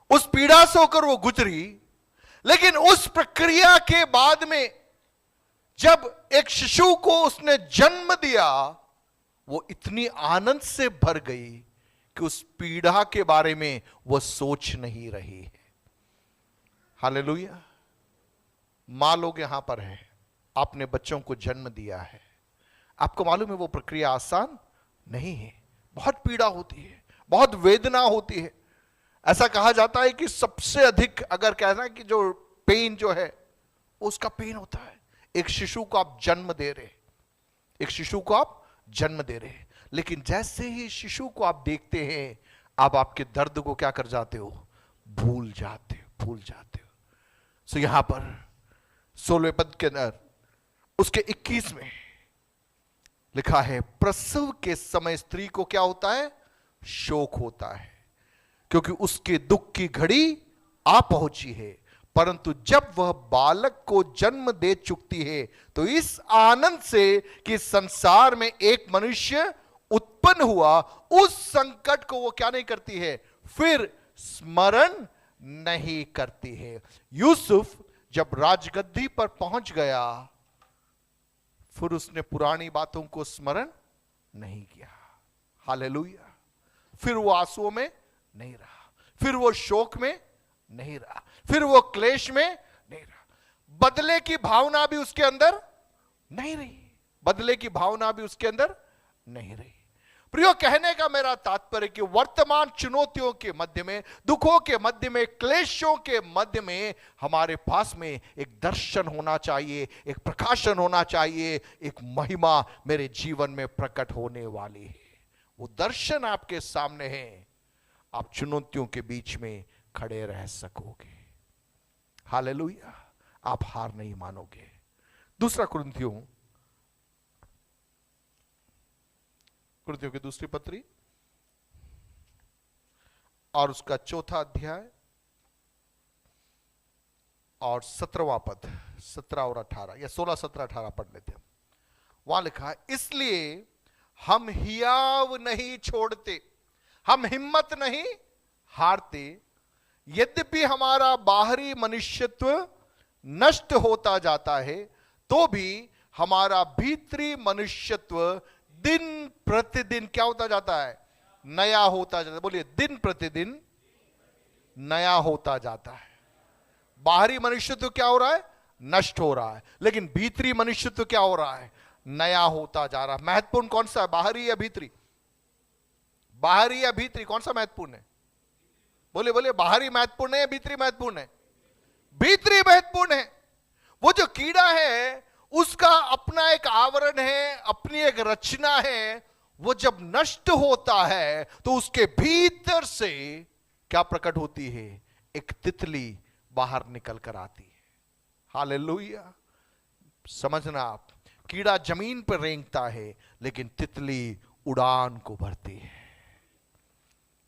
Speaker 3: उस पीड़ा से होकर वो गुजरी, लेकिन उस प्रक्रिया के बाद में जब एक शिशु को उसने जन्म दिया, वो इतनी आनंद से भर गई कि उस पीड़ा के बारे में वो सोच नहीं रही है। हालेलुया। मां लोग यहां पर है, आपने बच्चों को जन्म दिया है, आपको मालूम है वो प्रक्रिया आसान नहीं है, बहुत पीड़ा होती है, बहुत वेदना होती है। ऐसा कहा जाता है कि सबसे अधिक अगर कहना कि जो पेन जो है उसका पेन होता है एक शिशु को आप जन्म दे रहे, एक शिशु को आप जन्म दे रहे। लेकिन जैसे ही शिशु को आप देखते हैं, आप आपके दर्द को क्या कर जाते हो, भूल जाते हो। सो यहां पर 16वें पद के अंदर उसके 21 में लिखा है, प्रसव के समय स्त्री को क्या होता है, शोक होता है, क्योंकि उसके दुख की घड़ी आ पहुंची है। परंतु जब वह बालक को जन्म दे चुकती है तो इस आनंद से कि संसार में एक मनुष्य उत्पन्न हुआ, उस संकट को वो क्या नहीं करती है, फिर स्मरण नहीं करती है। यूसुफ जब राजगद्दी पर पहुंच गया, फिर उसने पुरानी बातों को स्मरण नहीं किया। हालेलुया। फिर वो आंसुओं में नहीं रहा, फिर वो शोक में नहीं रहा, फिर वो क्लेश में नहीं रहा। बदले की भावना भी उसके अंदर नहीं रही, बदले की भावना भी उसके अंदर नहीं रही। प्रियो, कहने का मेरा तात्पर्य कि वर्तमान चुनौतियों के मध्य में, दुखों के मध्य में, क्लेशों के मध्य में हमारे पास में एक दर्शन होना चाहिए, एक प्रकाशन होना चाहिए, एक महिमा मेरे जीवन में प्रकट होने वाली है। वो दर्शन आपके सामने है, आप चुनौतियों के बीच में खड़े रह सकोगे। हालेलुया। आप हार नहीं मानोगे। दूसरा कुरिन्थियों की दूसरी पत्री और उसका 4था अध्याय और 17वां पद, 17 और 18 या 16, 17, 18 पढ़ लेते हैं। वहां लिखा है, इसलिए हम हियाव नहीं छोड़ते, हम हिम्मत नहीं हारते, यद्यपि हमारा बाहरी मनुष्यत्व नष्ट होता जाता है, तो भी हमारा भीतरी मनुष्यत्व दिन प्रतिदिन क्या होता जाता है, नया होता जाता है। बोलिए, दिन प्रतिदिन नया होता जाता है। बाहरी मनुष्यत्व क्या हो रहा है, नष्ट हो रहा है, लेकिन भीतरी मनुष्यत्व क्या हो रहा है, नया होता जा रहा है। महत्वपूर्ण कौन सा है, बाहरी या भीतरी? बाहरी या भीतरी, कौन सा महत्वपूर्ण है? बोले बोले, बाहरी महत्वपूर्ण है या भीतरी महत्वपूर्ण है? भीतरी महत्वपूर्ण है। वो जो कीड़ा है उसका अपना एक आवरण है, अपनी एक रचना है। वो जब नष्ट होता है तो उसके भीतर से क्या प्रकट होती है, एक तितली बाहर निकल कर आती है। हालेलुया। समझना आप, कीड़ा जमीन पर रेंगता है लेकिन तितली उड़ान को भरती है।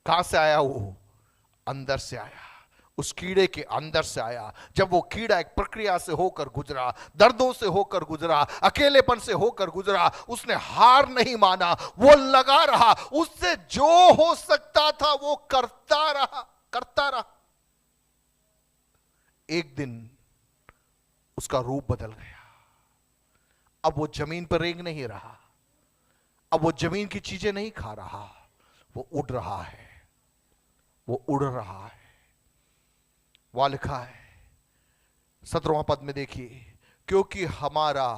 Speaker 3: कहां से आया वो? अंदर से आया, उस कीड़े के अंदर से आया। जब वो कीड़ा एक प्रक्रिया से होकर गुजरा, दर्दों से होकर गुजरा, अकेलेपन से होकर गुजरा, उसने हार नहीं माना, वो लगा रहा, उससे जो हो सकता था वो करता रहा। एक दिन उसका रूप बदल गया। अब वो जमीन पर रेंग नहीं रहा, अब वो जमीन की चीजें नहीं खा रहा, वो उड़ रहा है, वो उड़ रहा है। वहां लिखा है 17वां पद में, देखिए, क्योंकि हमारा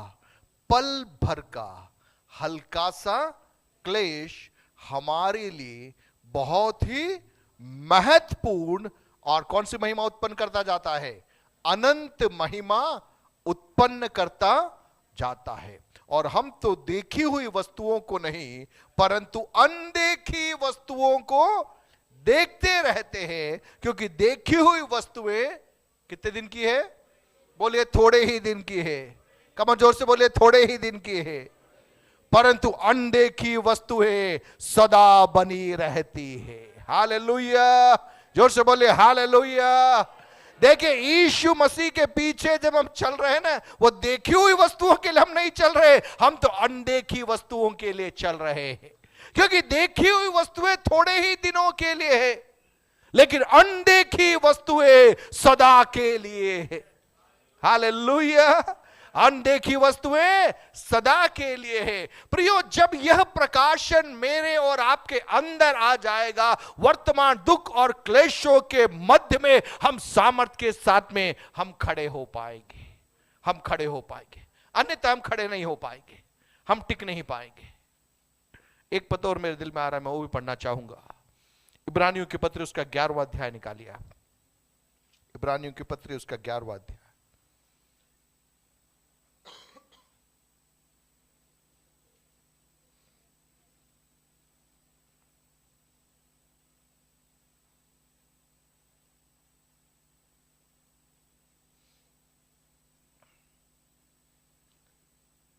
Speaker 3: पल भर का हल्का सा क्लेश हमारे लिए बहुत ही महत्वपूर्ण और कौन सी महिमा उत्पन्न करता जाता है, अनंत महिमा उत्पन्न करता जाता है। और हम तो देखी हुई वस्तुओं को नहीं परंतु अनदेखी वस्तुओं को देखते रहते हैं, क्योंकि देखी हुई वस्तुएं कितने दिन की है? बोलिए, थोड़े ही दिन की है। कम जोर से बोलिए, थोड़े ही दिन की है, परंतु अनदेखी वस्तुएं सदा बनी रहती है। हालेलुया। जोर से बोलिए, हालेलुया। देखिए, यीशु मसीह के पीछे जब हम चल रहे हैं ना, वो देखी हुई वस्तुओं के लिए हम नहीं चल रहे, हम तो अनदेखी वस्तुओं के लिए चल रहे हैं। क्योंकि देखी हुई वस्तुएं थोड़े ही दिनों के लिए है, लेकिन अनदेखी वस्तुएं सदा के लिए है। हालेलुया। अनदेखी वस्तुएं सदा के लिए है। प्रियो, जब यह प्रकाशन मेरे और आपके अंदर आ जाएगा, वर्तमान दुख और क्लेशों के मध्य में हम सामर्थ के साथ में हम खड़े हो पाएंगे। हम खड़े हो पाएंगे, अन्यथा हम खड़े नहीं हो पाएंगे, हम टिक नहीं पाएंगे। एक पद और मेरे दिल में आ रहा है, मैं वो भी पढ़ना चाहूंगा। इब्रानियों के पत्र उसका 11वां अध्याय निकालिए आप। इब्रानियों के पत्र उसका 11वां अध्याय।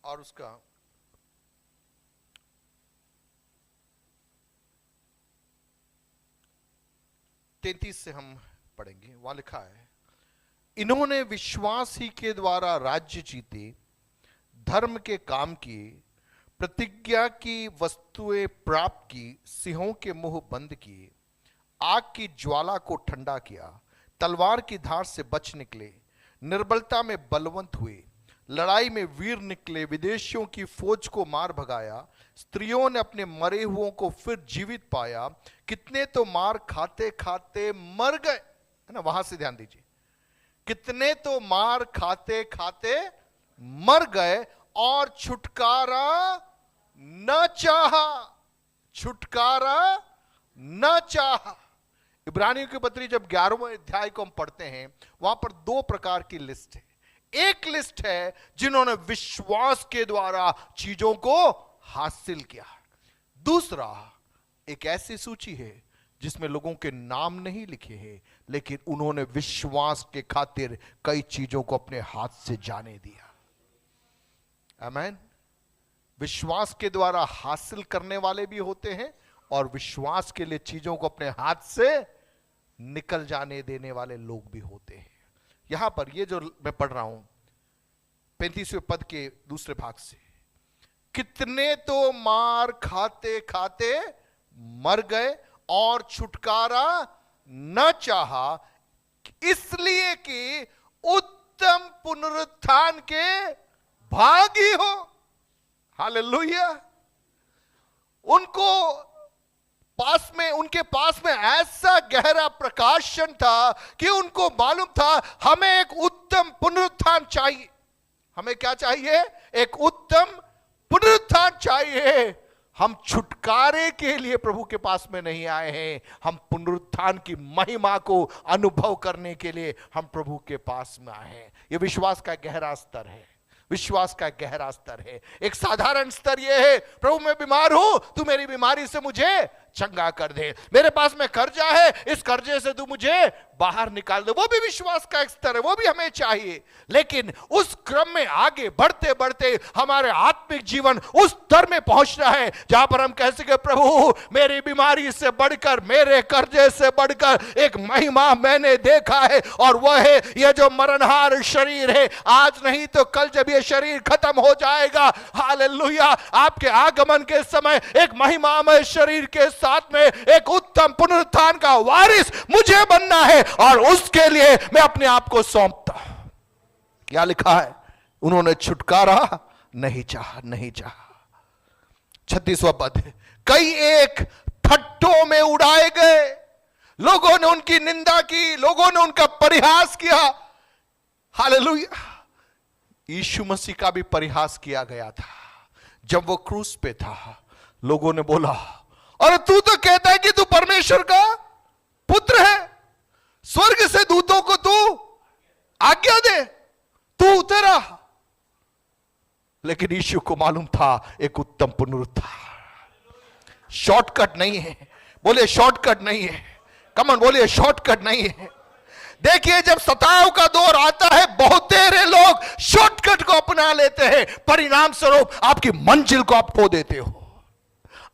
Speaker 3: और उसका 33 से हम पढ़ेंगे। वहां लिखा है, इन्होंने विश्वास ही के द्वारा राज्य जीते, धर्म के काम किए, प्रतिज्ञा की वस्तुएं प्राप्त की, सिंहों के मुंह बंद किए, आग की ज्वाला को ठंडा किया, तलवार की धार से बच निकले, निर्बलता में बलवंत हुए, लड़ाई में वीर निकले, विदेशियों की फौज को मार भगाया, स्त्रियों ने अपने मरे हुओं को फिर जीवित पाया, कितने तो मार खाते खाते मर गए, है ना, वहां से ध्यान दीजिए, कितने तो मार खाते खाते मर गए और छुटकारा न चाहा, छुटकारा न चाहा। इब्रानियों की पत्री जब 11वें अध्याय को हम पढ़ते हैं, वहां पर 2 प्रकार की लिस्ट है। एक लिस्ट है जिन्होंने विश्वास के द्वारा चीजों को हासिल किया, दूसरा एक ऐसी सूची है जिसमें लोगों के नाम नहीं लिखे हैं, लेकिन उन्होंने विश्वास के खातिर कई चीजों को अपने हाथ से जाने दिया। आमीन। विश्वास के द्वारा हासिल करने वाले भी होते हैं और विश्वास के लिए चीजों को अपने हाथ से निकल जाने देने वाले लोग भी होते हैं। यहां पर ये जो मैं पढ़ रहा हूं 35वें पद के दूसरे भाग से, कितने तो मार खाते खाते मर गए और छुटकारा न चाहा, इसलिए कि उत्तम पुनरुत्थान के भागी हो। हालेलुया। उनके पास में ऐसा गहरा प्रकाशन था कि उनको मालूम था हमें एक उत्तम पुनरुत्थान चाहिए। हमें क्या चाहिए? एक उत्तम पुनरुत्थान चाहिए। हम छुटकारे के लिए प्रभु के पास में नहीं आए हैं, हम पुनरुत्थान की महिमा को अनुभव करने के लिए हम प्रभु के पास में आए हैं। यह विश्वास का गहरा स्तर है, विश्वास का गहरा स्तर है। एक साधारण स्तर यह है, प्रभु मैं बीमार हूं, तू मेरी बीमारी से मुझे चंगा कर दे। मेरे पास में कर्जा है, इस कर्जे से तू मुझे बाहर निकाल दे। वो भी विश्वास का एक स्तर है, वो भी हमें चाहिए। लेकिन उस क्रम में आगे बढ़ते बढ़ते हमारे आत्मिक जीवन उस स्तर में पहुंचना है जहां पर हम कह सके प्रभु मेरी बीमारी से बढ़कर, मेरे कर्जे से बढ़कर एक महिमा मैंने देखा है, और वह है यह जो मरणहार शरीर है। आज नहीं तो कल जब यह शरीर खत्म हो जाएगा, हालेलुया, आपके आगमन के समय एक महिमामय शरीर के साथ में एक उत्तम पुनरुत्थान का वारिस मुझे बनना है, और उसके लिए मैं अपने आप को सौंपता। क्या लिखा है? उन्होंने छुटकारा नहीं चाहा, नहीं चाहा। 36वां पद है, कई एक ठट्ठों में उड़ाए गए, लोगों ने उनकी निंदा की, लोगों ने उनका परिहास किया। हालेलुया। यीशु मसीह का भी परिहास किया गया था। जब वो क्रूस पे था, लोगों ने बोला, और तू तो कहता है कि तू परमेश्वर का पुत्र है, स्वर्ग से दूतों को तू आज्ञा दे, तू उतरा। लेकिन यीशु को मालूम था एक उत्तम पुनरुत्थान शॉर्टकट नहीं है। बोले शॉर्टकट नहीं है। कमन बोलिए शॉर्टकट नहीं है। देखिए जब सताव का दौर आता है, बहुत तेरे लोग शॉर्टकट को अपना लेते हैं, परिणाम स्वरूप आपकी मंजिल को आप खो देते हो।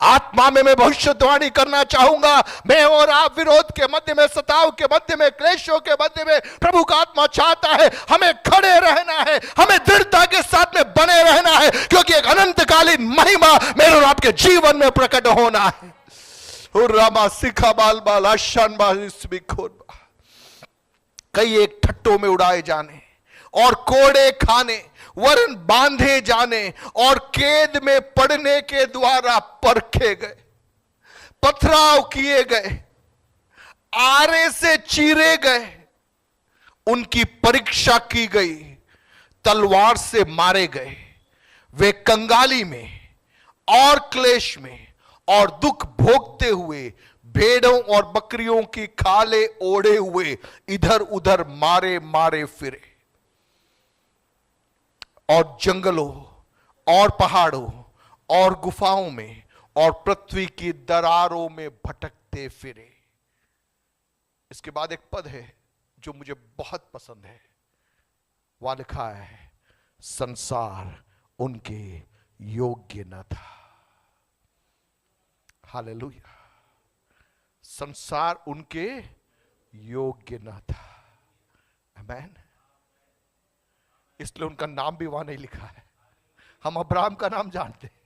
Speaker 3: आत्मा में मैं भविष्यवाणी करना चाहूंगा, मैं और आप विरोध के मध्य में, सताव के मध्य में, क्लेशों के मध्य में प्रभु का आत्मा चाहता है हमें खड़े रहना है, हमें दृढ़ता के साथ में बने रहना है, क्योंकि एक अनंतकालीन महिमा मेरे और आपके जीवन में प्रकट होना है। रामा सिखा बाल बाल आशान बाल इसमें खोद, कई एक ठट्टों में उड़ाए जाने और कोड़े खाने, वरन बांधे जाने और कैद में पड़ने के द्वारा परखे गए, पथराव किए गए, आरे से चीरे गए, उनकी परीक्षा की गई, तलवार से मारे गए। वे कंगाली में और क्लेश में और दुख भोगते हुए भेड़ों और बकरियों की खाले ओढ़े हुए इधर उधर मारे मारे फिरे, और जंगलों और पहाड़ों और गुफाओं में और पृथ्वी की दरारों में भटकते फिरे। इसके बाद एक पद है जो मुझे बहुत पसंद है, वहां लिखा है संसार उनके योग्य न था। हालेलुया। संसार उनके योग्य न था। आमेन। इसलिए उनका नाम भी वहां नहीं लिखा है। हम अब्राहम का नाम जानते हैं,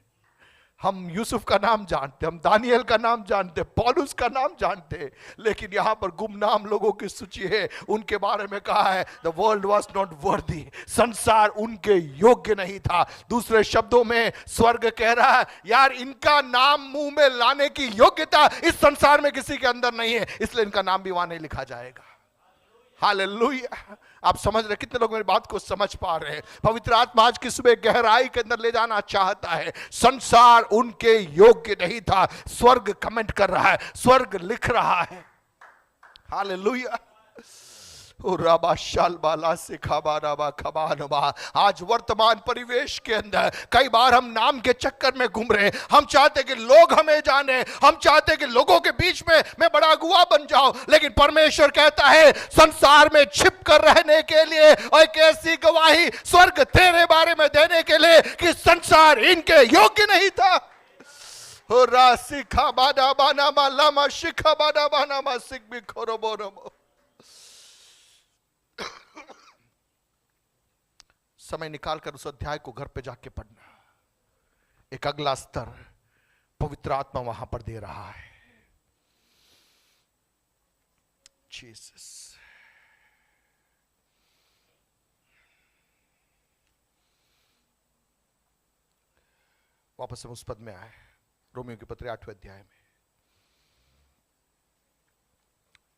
Speaker 3: हम यूसुफ का नाम जानते, हम दानियल का नाम जानते, पौलुस का नाम जानते, लेकिन यहां पर गुमनाम लोगों की सूची है, उनके बारे में कहा है the world was not worthy, संसार उनके योग्य नहीं था। दूसरे शब्दों में स्वर्ग कह रहा है यार इनका नाम मुंह में लाने की योग्यता इस संसार में किसी के अंदर नहीं है, इसलिए इनका नाम भी वहां नहीं लिखा जाएगा। हालेलुया। आप समझ रहे, कितने लोग मेरी बात को समझ पा रहे हैं? पवित्र आत्मा आज की सुबह गहराई के अंदर ले जाना चाहता है। संसार उनके योग्य नहीं था। स्वर्ग कमेंट कर रहा है, स्वर्ग लिख रहा है। हालेलुया। आज वर्तमान परिवेश के अंदर कई बार हम नाम के चक्कर में घूम रहे हैं। हम चाहते कि लोग हमें जाने, हम चाहते कि लोगों के बीच में मैं बड़ा अगुआ बन जाऊं, लेकिन परमेश्वर कहता है संसार में छिप कर रहने के लिए और एक ऐसी गवाही स्वर्ग तेरे बारे में देने के लिए कि संसार इनके योग्य नहीं था। शिखा बाना बाना लामा शिखा बाना बाना सिख भी खोरो बोरो। समय निकालकर उस अध्याय को घर पे जाके पढ़ना। एक अगला स्तर पवित्र आत्मा वहां पर दे रहा है। जीसस। वापस हम उस पद में आए, रोमियो के पत्र 8वें अध्याय में।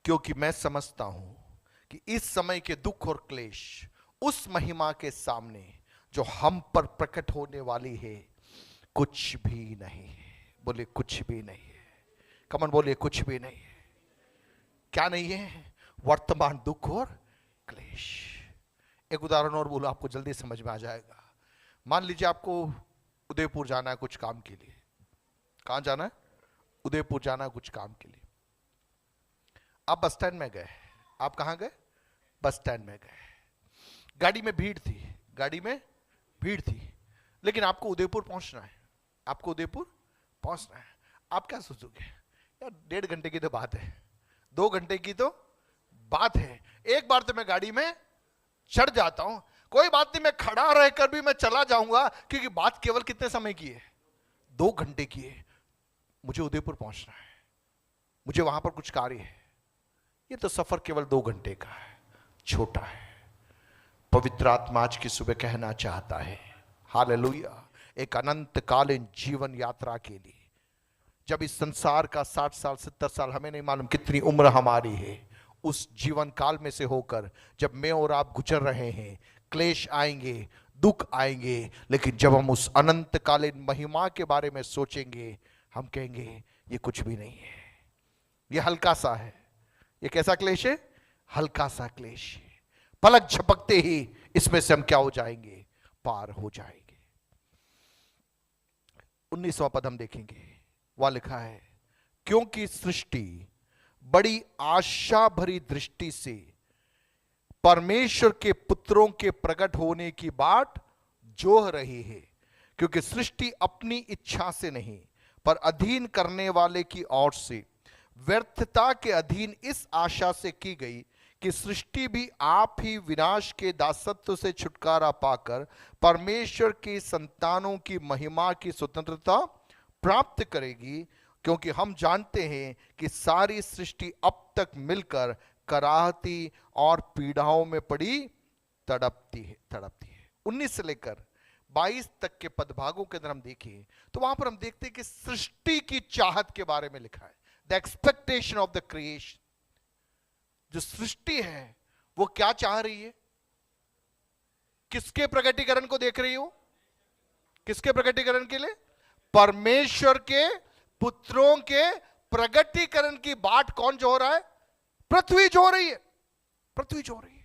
Speaker 3: क्योंकि मैं समझता हूं कि इस समय के दुख और क्लेश उस महिमा के सामने जो हम पर प्रकट होने वाली है कुछ भी नहीं है। बोले कुछ भी नहीं है। कमन बोले कुछ भी नहीं है। क्या नहीं है? वर्तमान दुख और क्लेश। एक उदाहरण और बोलो, आपको जल्दी समझ में आ जाएगा। मान लीजिए आपको उदयपुर जाना है कुछ काम के लिए। कहां जाना है? उदयपुर जाना है कुछ काम के लिए। आप बस स्टैंड में गए। आप कहां गए? बस स्टैंड में गए। गाड़ी में भीड़ थी, गाड़ी में भीड़ थी, लेकिन आपको उदयपुर पहुंचना है। आपको उदयपुर पहुंचना है। आप क्या सोचोगे? यार 1.5 घंटे की तो बात है, 2 घंटे की तो बात है, एक बार तो मैं गाड़ी में चढ़ जाता हूं, कोई बात नहीं, मैं खड़ा रहकर भी मैं चला जाऊंगा, क्योंकि बात केवल कितने समय की है? 2 घंटे की है। मुझे उदयपुर पहुंचना है, मुझे वहां पर कुछ कार्य है। ये तो सफर केवल 2 घंटे का है, छोटा है। पवित्र आत्मा आज की सुबह कहना चाहता है हालेलुया, एक अनंतकालीन जीवन यात्रा के लिए, जब इस संसार का 60 साल 70 साल, हमें नहीं मालूम कितनी उम्र हमारी है, उस जीवन काल में से होकर जब मैं और आप गुजर रहे हैं, क्लेश आएंगे, दुख आएंगे, लेकिन जब हम उस अनंतकालीन महिमा के बारे में सोचेंगे, हम कहेंगे ये कुछ भी नहीं है, ये हल्का सा है। ये कैसा क्लेश है? हल्का सा क्लेश है। पलक झपकते ही इसमें से हम क्या हो जाएंगे? पार हो जाएंगे। 19वां पद हम देखेंगे, वहां लिखा है क्योंकि सृष्टि बड़ी आशा भरी दृष्टि से परमेश्वर के पुत्रों के प्रकट होने की बाट जोह रही है, क्योंकि सृष्टि अपनी इच्छा से नहीं पर अधीन करने वाले की ओर से व्यर्थता के अधीन इस आशा से की गई कि सृष्टि भी आप ही विनाश के दासत्व से छुटकारा पाकर परमेश्वर की संतानों की महिमा की स्वतंत्रता प्राप्त करेगी, क्योंकि हम जानते हैं कि सारी सृष्टि अब तक मिलकर कराहती और पीड़ाओं में पड़ी तड़पती है 19 से लेकर 22 तक के पदभागों के अंदर हम देखें तो वहां पर हम देखते हैं कि सृष्टि की चाहत के बारे में लिखा है, the expectation of the creation. जो सृष्टि है वो क्या चाह रही है? किसके प्रकटीकरण को देख रही हो? किसके प्रकटीकरण के लिए? परमेश्वर के पुत्रों के प्रकटीकरण की बाट कौन जो हो रहा है? पृथ्वी जो हो रही है, पृथ्वी जो हो रही है।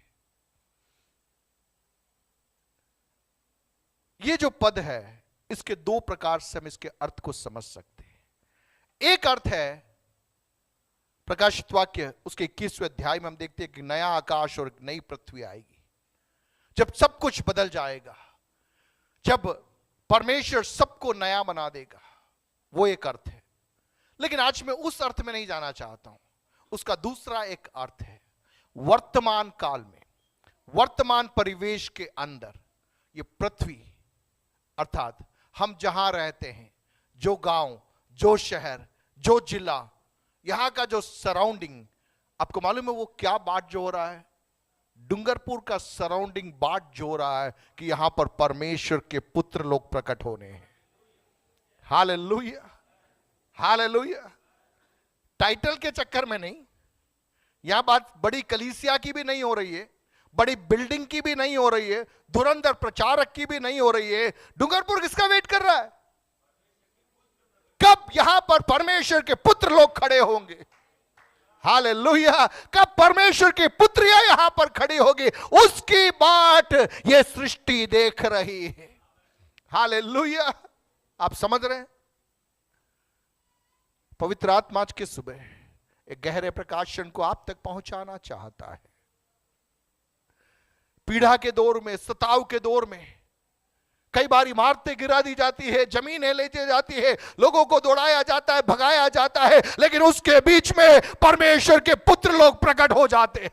Speaker 3: ये जो पद है इसके दो प्रकार से हम इसके अर्थ को समझ सकते हैं। एक अर्थ है प्रकाशित वाक्य उसके 21वें अध्याय में हम देखते हैं कि नया आकाश और नई पृथ्वी आएगी, जब सब कुछ बदल जाएगा, जब परमेश्वर सबको नया बना देगा, वो एक अर्थ है। लेकिन आज मैं उस अर्थ में नहीं जाना चाहता हूं। उसका दूसरा एक अर्थ है वर्तमान काल में, वर्तमान परिवेश के अंदर ये पृथ्वी अर्थात हम जहां रहते हैं, जो गांव, जो शहर, जो जिला, यहां का जो सराउंडिंग, आपको मालूम है वो क्या बाट जो हो रहा है? डूंगरपुर का सराउंडिंग बाट जो हो रहा है कि यहां पर परमेश्वर के पुत्र लोग प्रकट होने हैं। Hallelujah, hallelujah. टाइटल के चक्कर में नहीं, यहां बात बड़ी कलीसिया की भी नहीं हो रही है, बड़ी बिल्डिंग की भी नहीं हो रही है, धुरंधर प्रचारक की भी नहीं हो रही है। डूंगरपुर किसका वेट कर रहा है? कब यहां पर परमेश्वर के पुत्र लोग खड़े होंगे? हालेलुया। कब परमेश्वर की पुत्रियां यहां पर खड़ी होगी, उसकी बाट ये सृष्टि देख रही है। हालेलुया। आप समझ रहे हैं? पवित्र आत्मा आज की सुबह एक गहरे प्रकाशन को आप तक पहुंचाना चाहता है। पीड़ा के दौर में, सताव के दौर में कई बार इमारतें गिरा दी जाती है, जमीनें ले जाती है, लोगों को दौड़ाया जाता है, भगाया जाता है, लेकिन उसके बीच में परमेश्वर के पुत्र लोग प्रकट हो जाते हैं,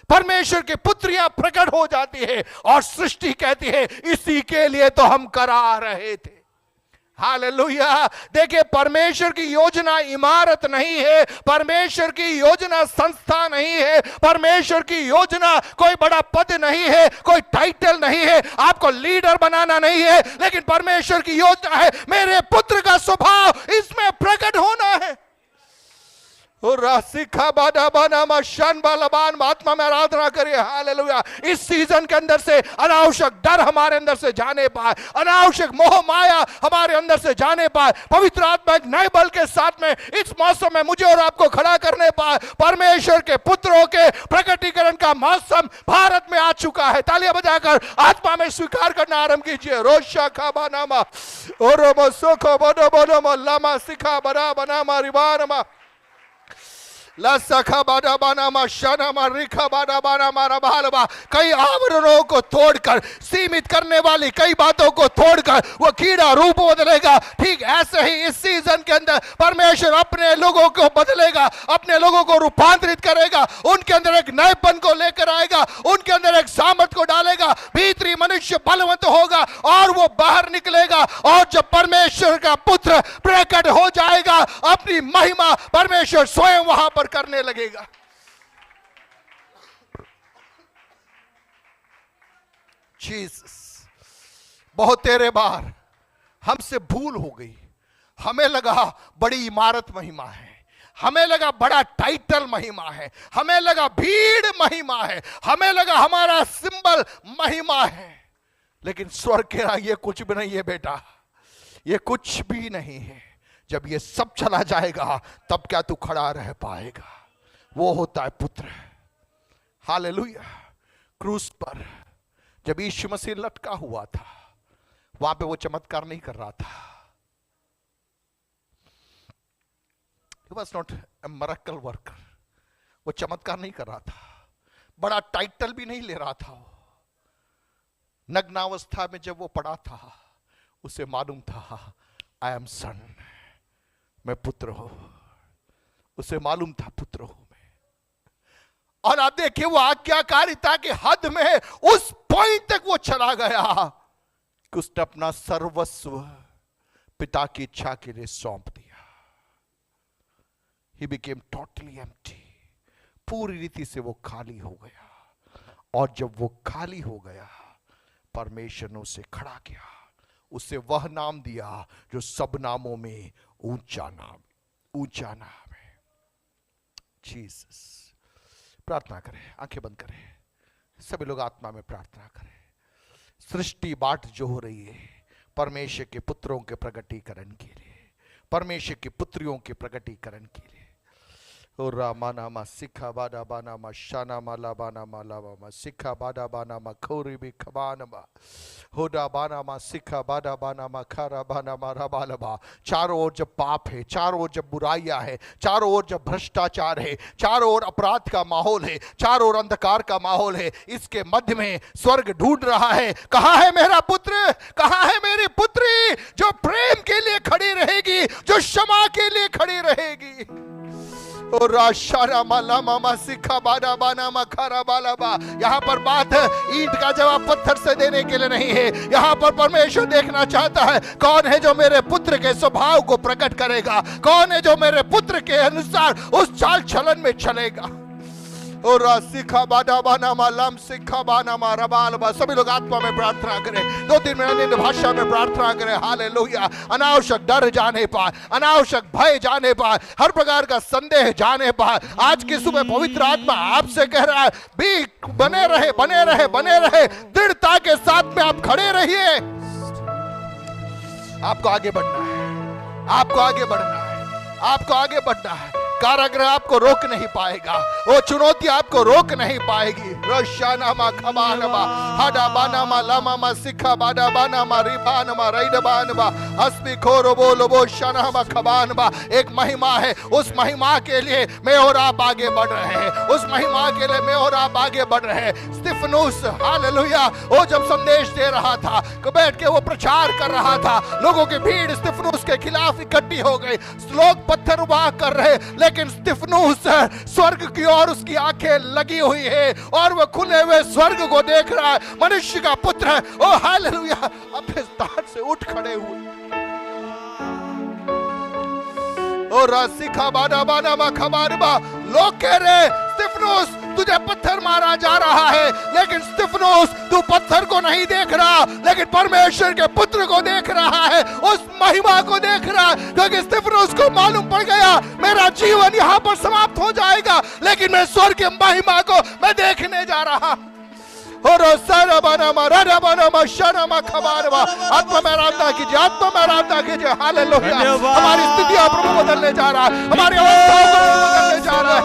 Speaker 3: परमेश्वर के पुत्रियां प्रकट हो जाती है और सृष्टि कहती है इसी के लिए तो हम करा रहे थे। हालेलुया। देखिए, परमेश्वर की योजना इमारत नहीं है, परमेश्वर की योजना संस्था नहीं है, परमेश्वर की योजना कोई बड़ा पद नहीं है, कोई टाइटल नहीं है, आपको लीडर बनाना नहीं है, लेकिन परमेश्वर की योजना है मेरे पुत्र का स्वभाव इसमें प्रकट होना है। आत्मा में आराधना करिए। हालेलुया। इस सीजन के अंदर से अनावश्यक डर हमारे अंदर से जाने पाए, अनावश्यक मोह माया हमारे अंदर से जाने पाए, पवित्र आत्मा एक नए बल के साथ में इस मौसम में मुझे और आपको खड़ा करने पाए। परमेश्वर के पुत्रों के प्रकटीकरण का मौसम भारत में आ चुका है। तालियां बजाकर आत्मा में स्वीकार करना आरंभ कीजिए। रोशा खाबा नामा और सोखो बनो बनो लामा सिखा बना बना मारिबानमा कई आवरणों को तोड़कर, सीमित करने वाली कई बातों को तोड़कर वो कीड़ा रूप बदलेगा। ठीक ऐसे ही इस सीजन के अंदर परमेश्वर अपने लोगों को बदलेगा, अपने लोगों को रूपांतरित करेगा, उनके अंदर एक नएपन को लेकर आएगा, उनके अंदर एक सामर्थ को डालेगा। भीतरी मनुष्य बलवंत होगा और वो बाहर निकलेगा, और जब परमेश्वर का पुत्र प्रकट हो जाएगा अपनी महिमा परमेश्वर स्वयं वहां पर करने लगेगा। जीसस, बहुत तेरे बार हमसे भूल हो गई। हमें लगा बड़ी इमारत महिमा है, हमें लगा बड़ा टाइटल महिमा है, हमें लगा भीड़ महिमा है, हमें लगा हमारा सिंबल महिमा है, लेकिन स्वर्ग कह रहा ये कुछ भी नहीं है बेटा, ये कुछ भी नहीं है। जब ये सब चला जाएगा तब क्या तू खड़ा रह पाएगा? वो होता है पुत्र। हालेलुया। क्रूस पर जब यीशु मसीह लटका हुआ था, वहां पे वो चमत्कार नहीं कर रहा था। He was not a miracle worker. वो चमत्कार नहीं कर रहा था, बड़ा टाइटल भी नहीं ले रहा था। नग्नावस्था में जब वो पड़ा था, उसे मालूम था आई एम सन, मैं पुत्र हूं। उसे मालूम था पुत्र हूं मैं। और आप देखिए वो आज्ञाकारिता की हद में उस पॉइंट तक वो चला गया कि उसने अपना सर्वस्व पिता की इच्छा के लिए सौंप दिया। ही बिकेम टोटली एम्प्टी, पूरी रीति से वो खाली हो गया। और जब वो खाली हो गया, परमेश्वर ने उसे खड़ा किया, उसे वह नाम दिया जो सब नामों में ऊंचा नाम है, जीसस। प्रार्थना करें, आंखें बंद करें, सभी लोग आत्मा में प्रार्थना करें। सृष्टि बाट जो हो रही है परमेश्वर के पुत्रों के प्रकटीकरण के लिए, परमेश्वर की पुत्रियों के प्रकटीकरण के लिए। ओ रामाना मा सिखा बाडा बाना मा शाना मा लाबाना मा लाबा मा सिखा बाडा बाना मा खोरी भी खबाना मा होडा बाना मा सिखा बाडा बाना मा खारा बाना मा रबालबा। चारों ओर जब पाप है, चारों ओर जब बुराइयां है, चारों ओर जब भ्रष्टाचार है, चारों ओर अपराध का माहौल है, चारों ओर अंधकार का माहौल है, इसके मध्य में स्वर्ग ढूंढ रहा है, कहाँ है मेरा पुत्र, कहाँ है मेरी पुत्री जो प्रेम के लिए खड़ी रहेगी, जो क्षमा के लिए खड़ी रहेगी। और राशारा माला मामा सिखा बाडा बाना मा खारा बालाबा। यहाँ पर बात ईंट का जवाब पत्थर से देने के लिए नहीं है, यहाँ पर परमेश्वर देखना चाहता है कौन है जो मेरे पुत्र के स्वभाव को प्रकट करेगा, कौन है जो मेरे पुत्र के अनुसार उस चाल चलन में चलेगा। और सिखा बाडा बाना मा लम सिखा बाना मा रबालबा। सभी लोग आत्मा में प्रार्थना करें, 2-3 मिनट अन्य भाषा में प्रार्थना करें। हालेलुया। अनावश्यक डर जाने पाए, अनावश्यक भय जाने पाए, हर प्रकार का संदेह जाने पाए। आज की सुबह पवित्र आत्मा आपसे कह रहा है, भी बने रहे, बने रहे, बने रहे, दृढ़ता के साथ में आप खड़े रहिए। आपको आगे बढ़ना है, आपको आगे बढ़ना है, आपको आगे बढ़ना है। कारागृह आपको रोक नहीं पाएगा, वो चुनौती आपको रोक नहीं पाएगी। रोशानामा खबानमा हाडा बानामा लामामा सिखा बाडा बानामा रिबानमा रैडबानमा अस्मि खोरोबो लोबो शनामा खबानमा। एक महिमा है, उस महिमा के लिए मैं और आप आगे बढ़ रहे हैं, उस महिमा के लिए मैं और आप आगे बढ़ रहे हैं। स्तिफनुस हालेलुया, वो जब संदेश दे रहा था, बैठ के वो प्रचार कर रहा था, लोगों की भीड़ स्तिफनुस के खिलाफ इकट्ठी हो गई, लोग पत्थर उठा कर रहे, लेकिन स्तिफनुस स्वर्ग की ओर उसकी आंखें लगी हुई है और वह खुले हुए स्वर्ग को देख रहा है। मनुष्य का पुत्र है, ओ हालेलुया, अपने स्थान से उठ खड़े हुए। और सिखा बाडा बाना मा खबारबा। लोग कह रहे स्तिफनुस तुझे पत्थर मारा जा रहा है, लेकिन स्तिफनुस तू पत्थर को नहीं देख रहा, लेकिन परमेश्वर के पुत्र को देख रहा है, उस महिमा को देख रहा है। क्योंकि स्तिफनुस को मालूम पड़ गया मेरा जीवन यहाँ पर समाप्त हो जाएगा, लेकिन मैं स्वर्ग की महिमा को मैं देखने जा रहा। और आत्मा में आराधना कीजिए, आत्मा में आराधना कीजिए। हालेलुया। हमारी स्थितियां प्रभु बदलने जा रहा है, हमारी अवस्थाओं को बदलने जा रहा है।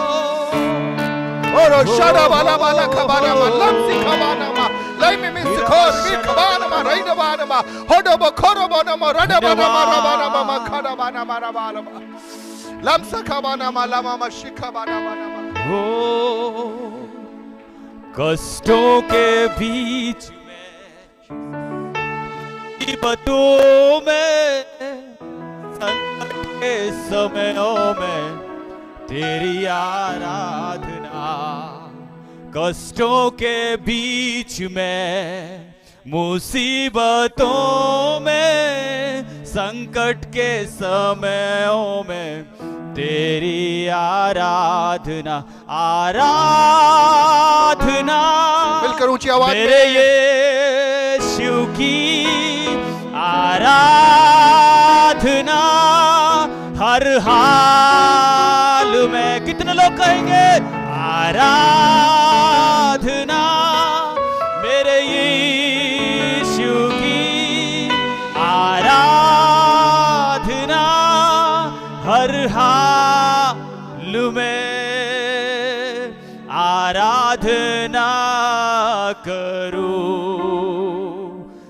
Speaker 3: और शादा बाला बाला खबाना मा लम्सी खबाना मा लाइमी में सिखोर भी खबाना मा राइड बाना मा होडो बखोरो बाना मा रडा बाना मा रबाना मा मा खड़ा बाना मा रबाना मा लम्सा खबाना मा लामा मा शिखा बाना बाना मा।
Speaker 1: हो कष्टों के बीच में, मुसीबतों में, संकट के समयों में तेरी आराधना। कष्टों के बीच में, मुसीबतों में, संकट के समयों में तेरी आराधना, आराधना।
Speaker 3: मिलकर ऊंची आवाज
Speaker 1: मेरे यीशु की आराधना हर हाल में। कितने लोग कहेंगे आराधना मेरे यीशु की आराधना हर हाल में। आराधना करूं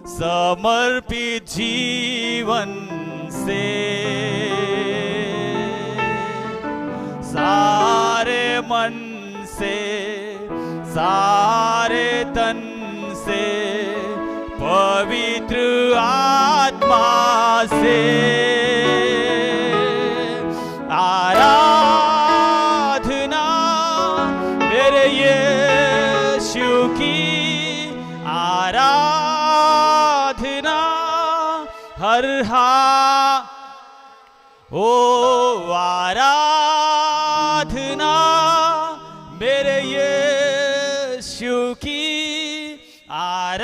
Speaker 1: समर्पित जीवन से, सारे मन से, सारे तन से, पवित्र आत्मा से। आराधना मेरे यीशु की आराधना हर हा ओ आराधना आराधना मेरे यीशु की आराधना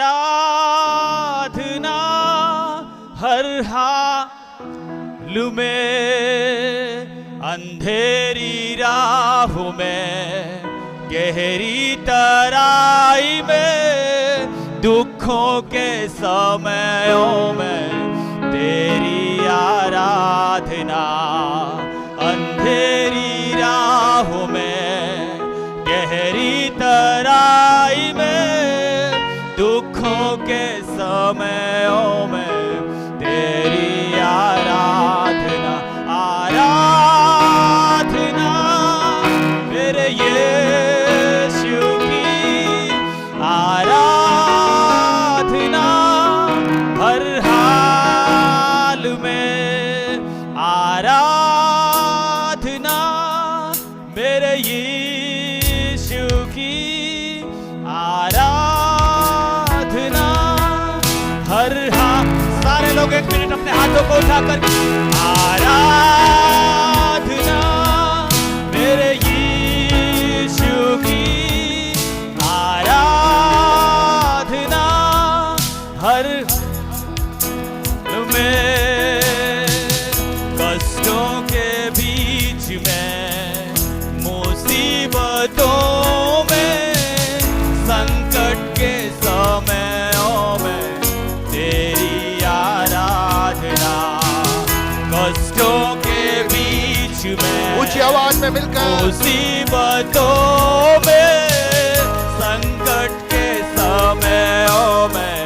Speaker 1: हर हाल में अंधेरी राहों में गहरी तराई में दुखों के समयों में तेरी आराधना अंधेरी राहों में गहरी तराई में दुखों के समयों में तेरी आराधना आराधना मेरे यीशु की आराधना हर हाल में आराधना मेरे यीशु की आराधना हर हाल। सारे लोग एक मिनट अपने हाथों को उठाकर आराधना मेरे यीशु की आराधना हर में कष्टों के बीच में मुसीबतों में संकट के समयों में तेरी आराधना कष्टों के बीच में
Speaker 3: ऊंची आवाज में मिलकर
Speaker 1: मुसीबतों में संकट के समयों में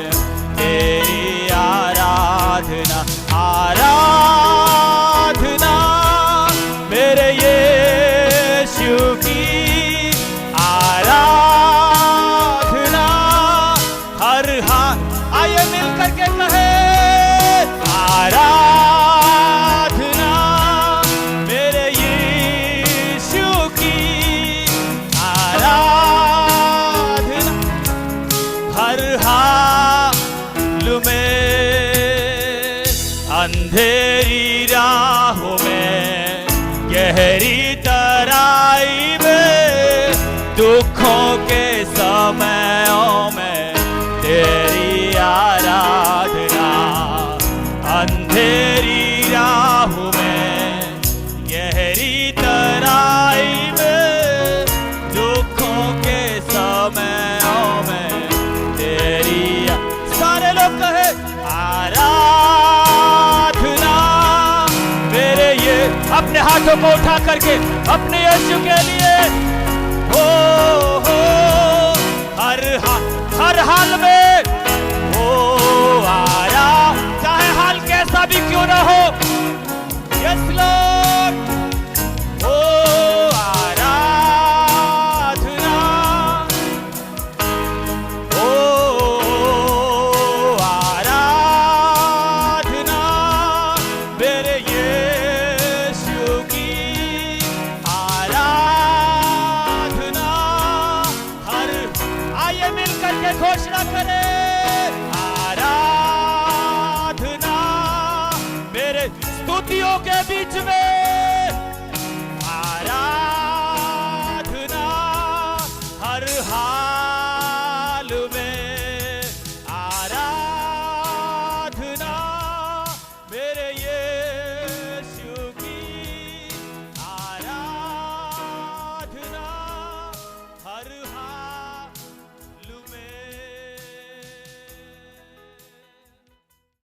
Speaker 1: तेरी आराधना आराधना मेरे यीशु की आराधना हर हाल। आइए मिलकर के कहे आराधना मेरे यीशु की आराधना हर हाल में अंधेरी राहों में गहरी तराई में दुखों के समयों में तेरी आराधना अंधेरी राहों में गहरी तराई में दुखों के समयों में तेरी सारे लोग कहे आराधना मेरे ये अपने हाथों को उठा करके अपने यीशु के लिए हो हर हाल में हो आरा चाहे हाल कैसा भी क्यों ना हो। यस लॉर्ड हो आराधना हो आराधना मेरे यीशु की आराधना हर आइए मिलकर के घोषणा करें आराधना मेरे स्तुतियों के बीच में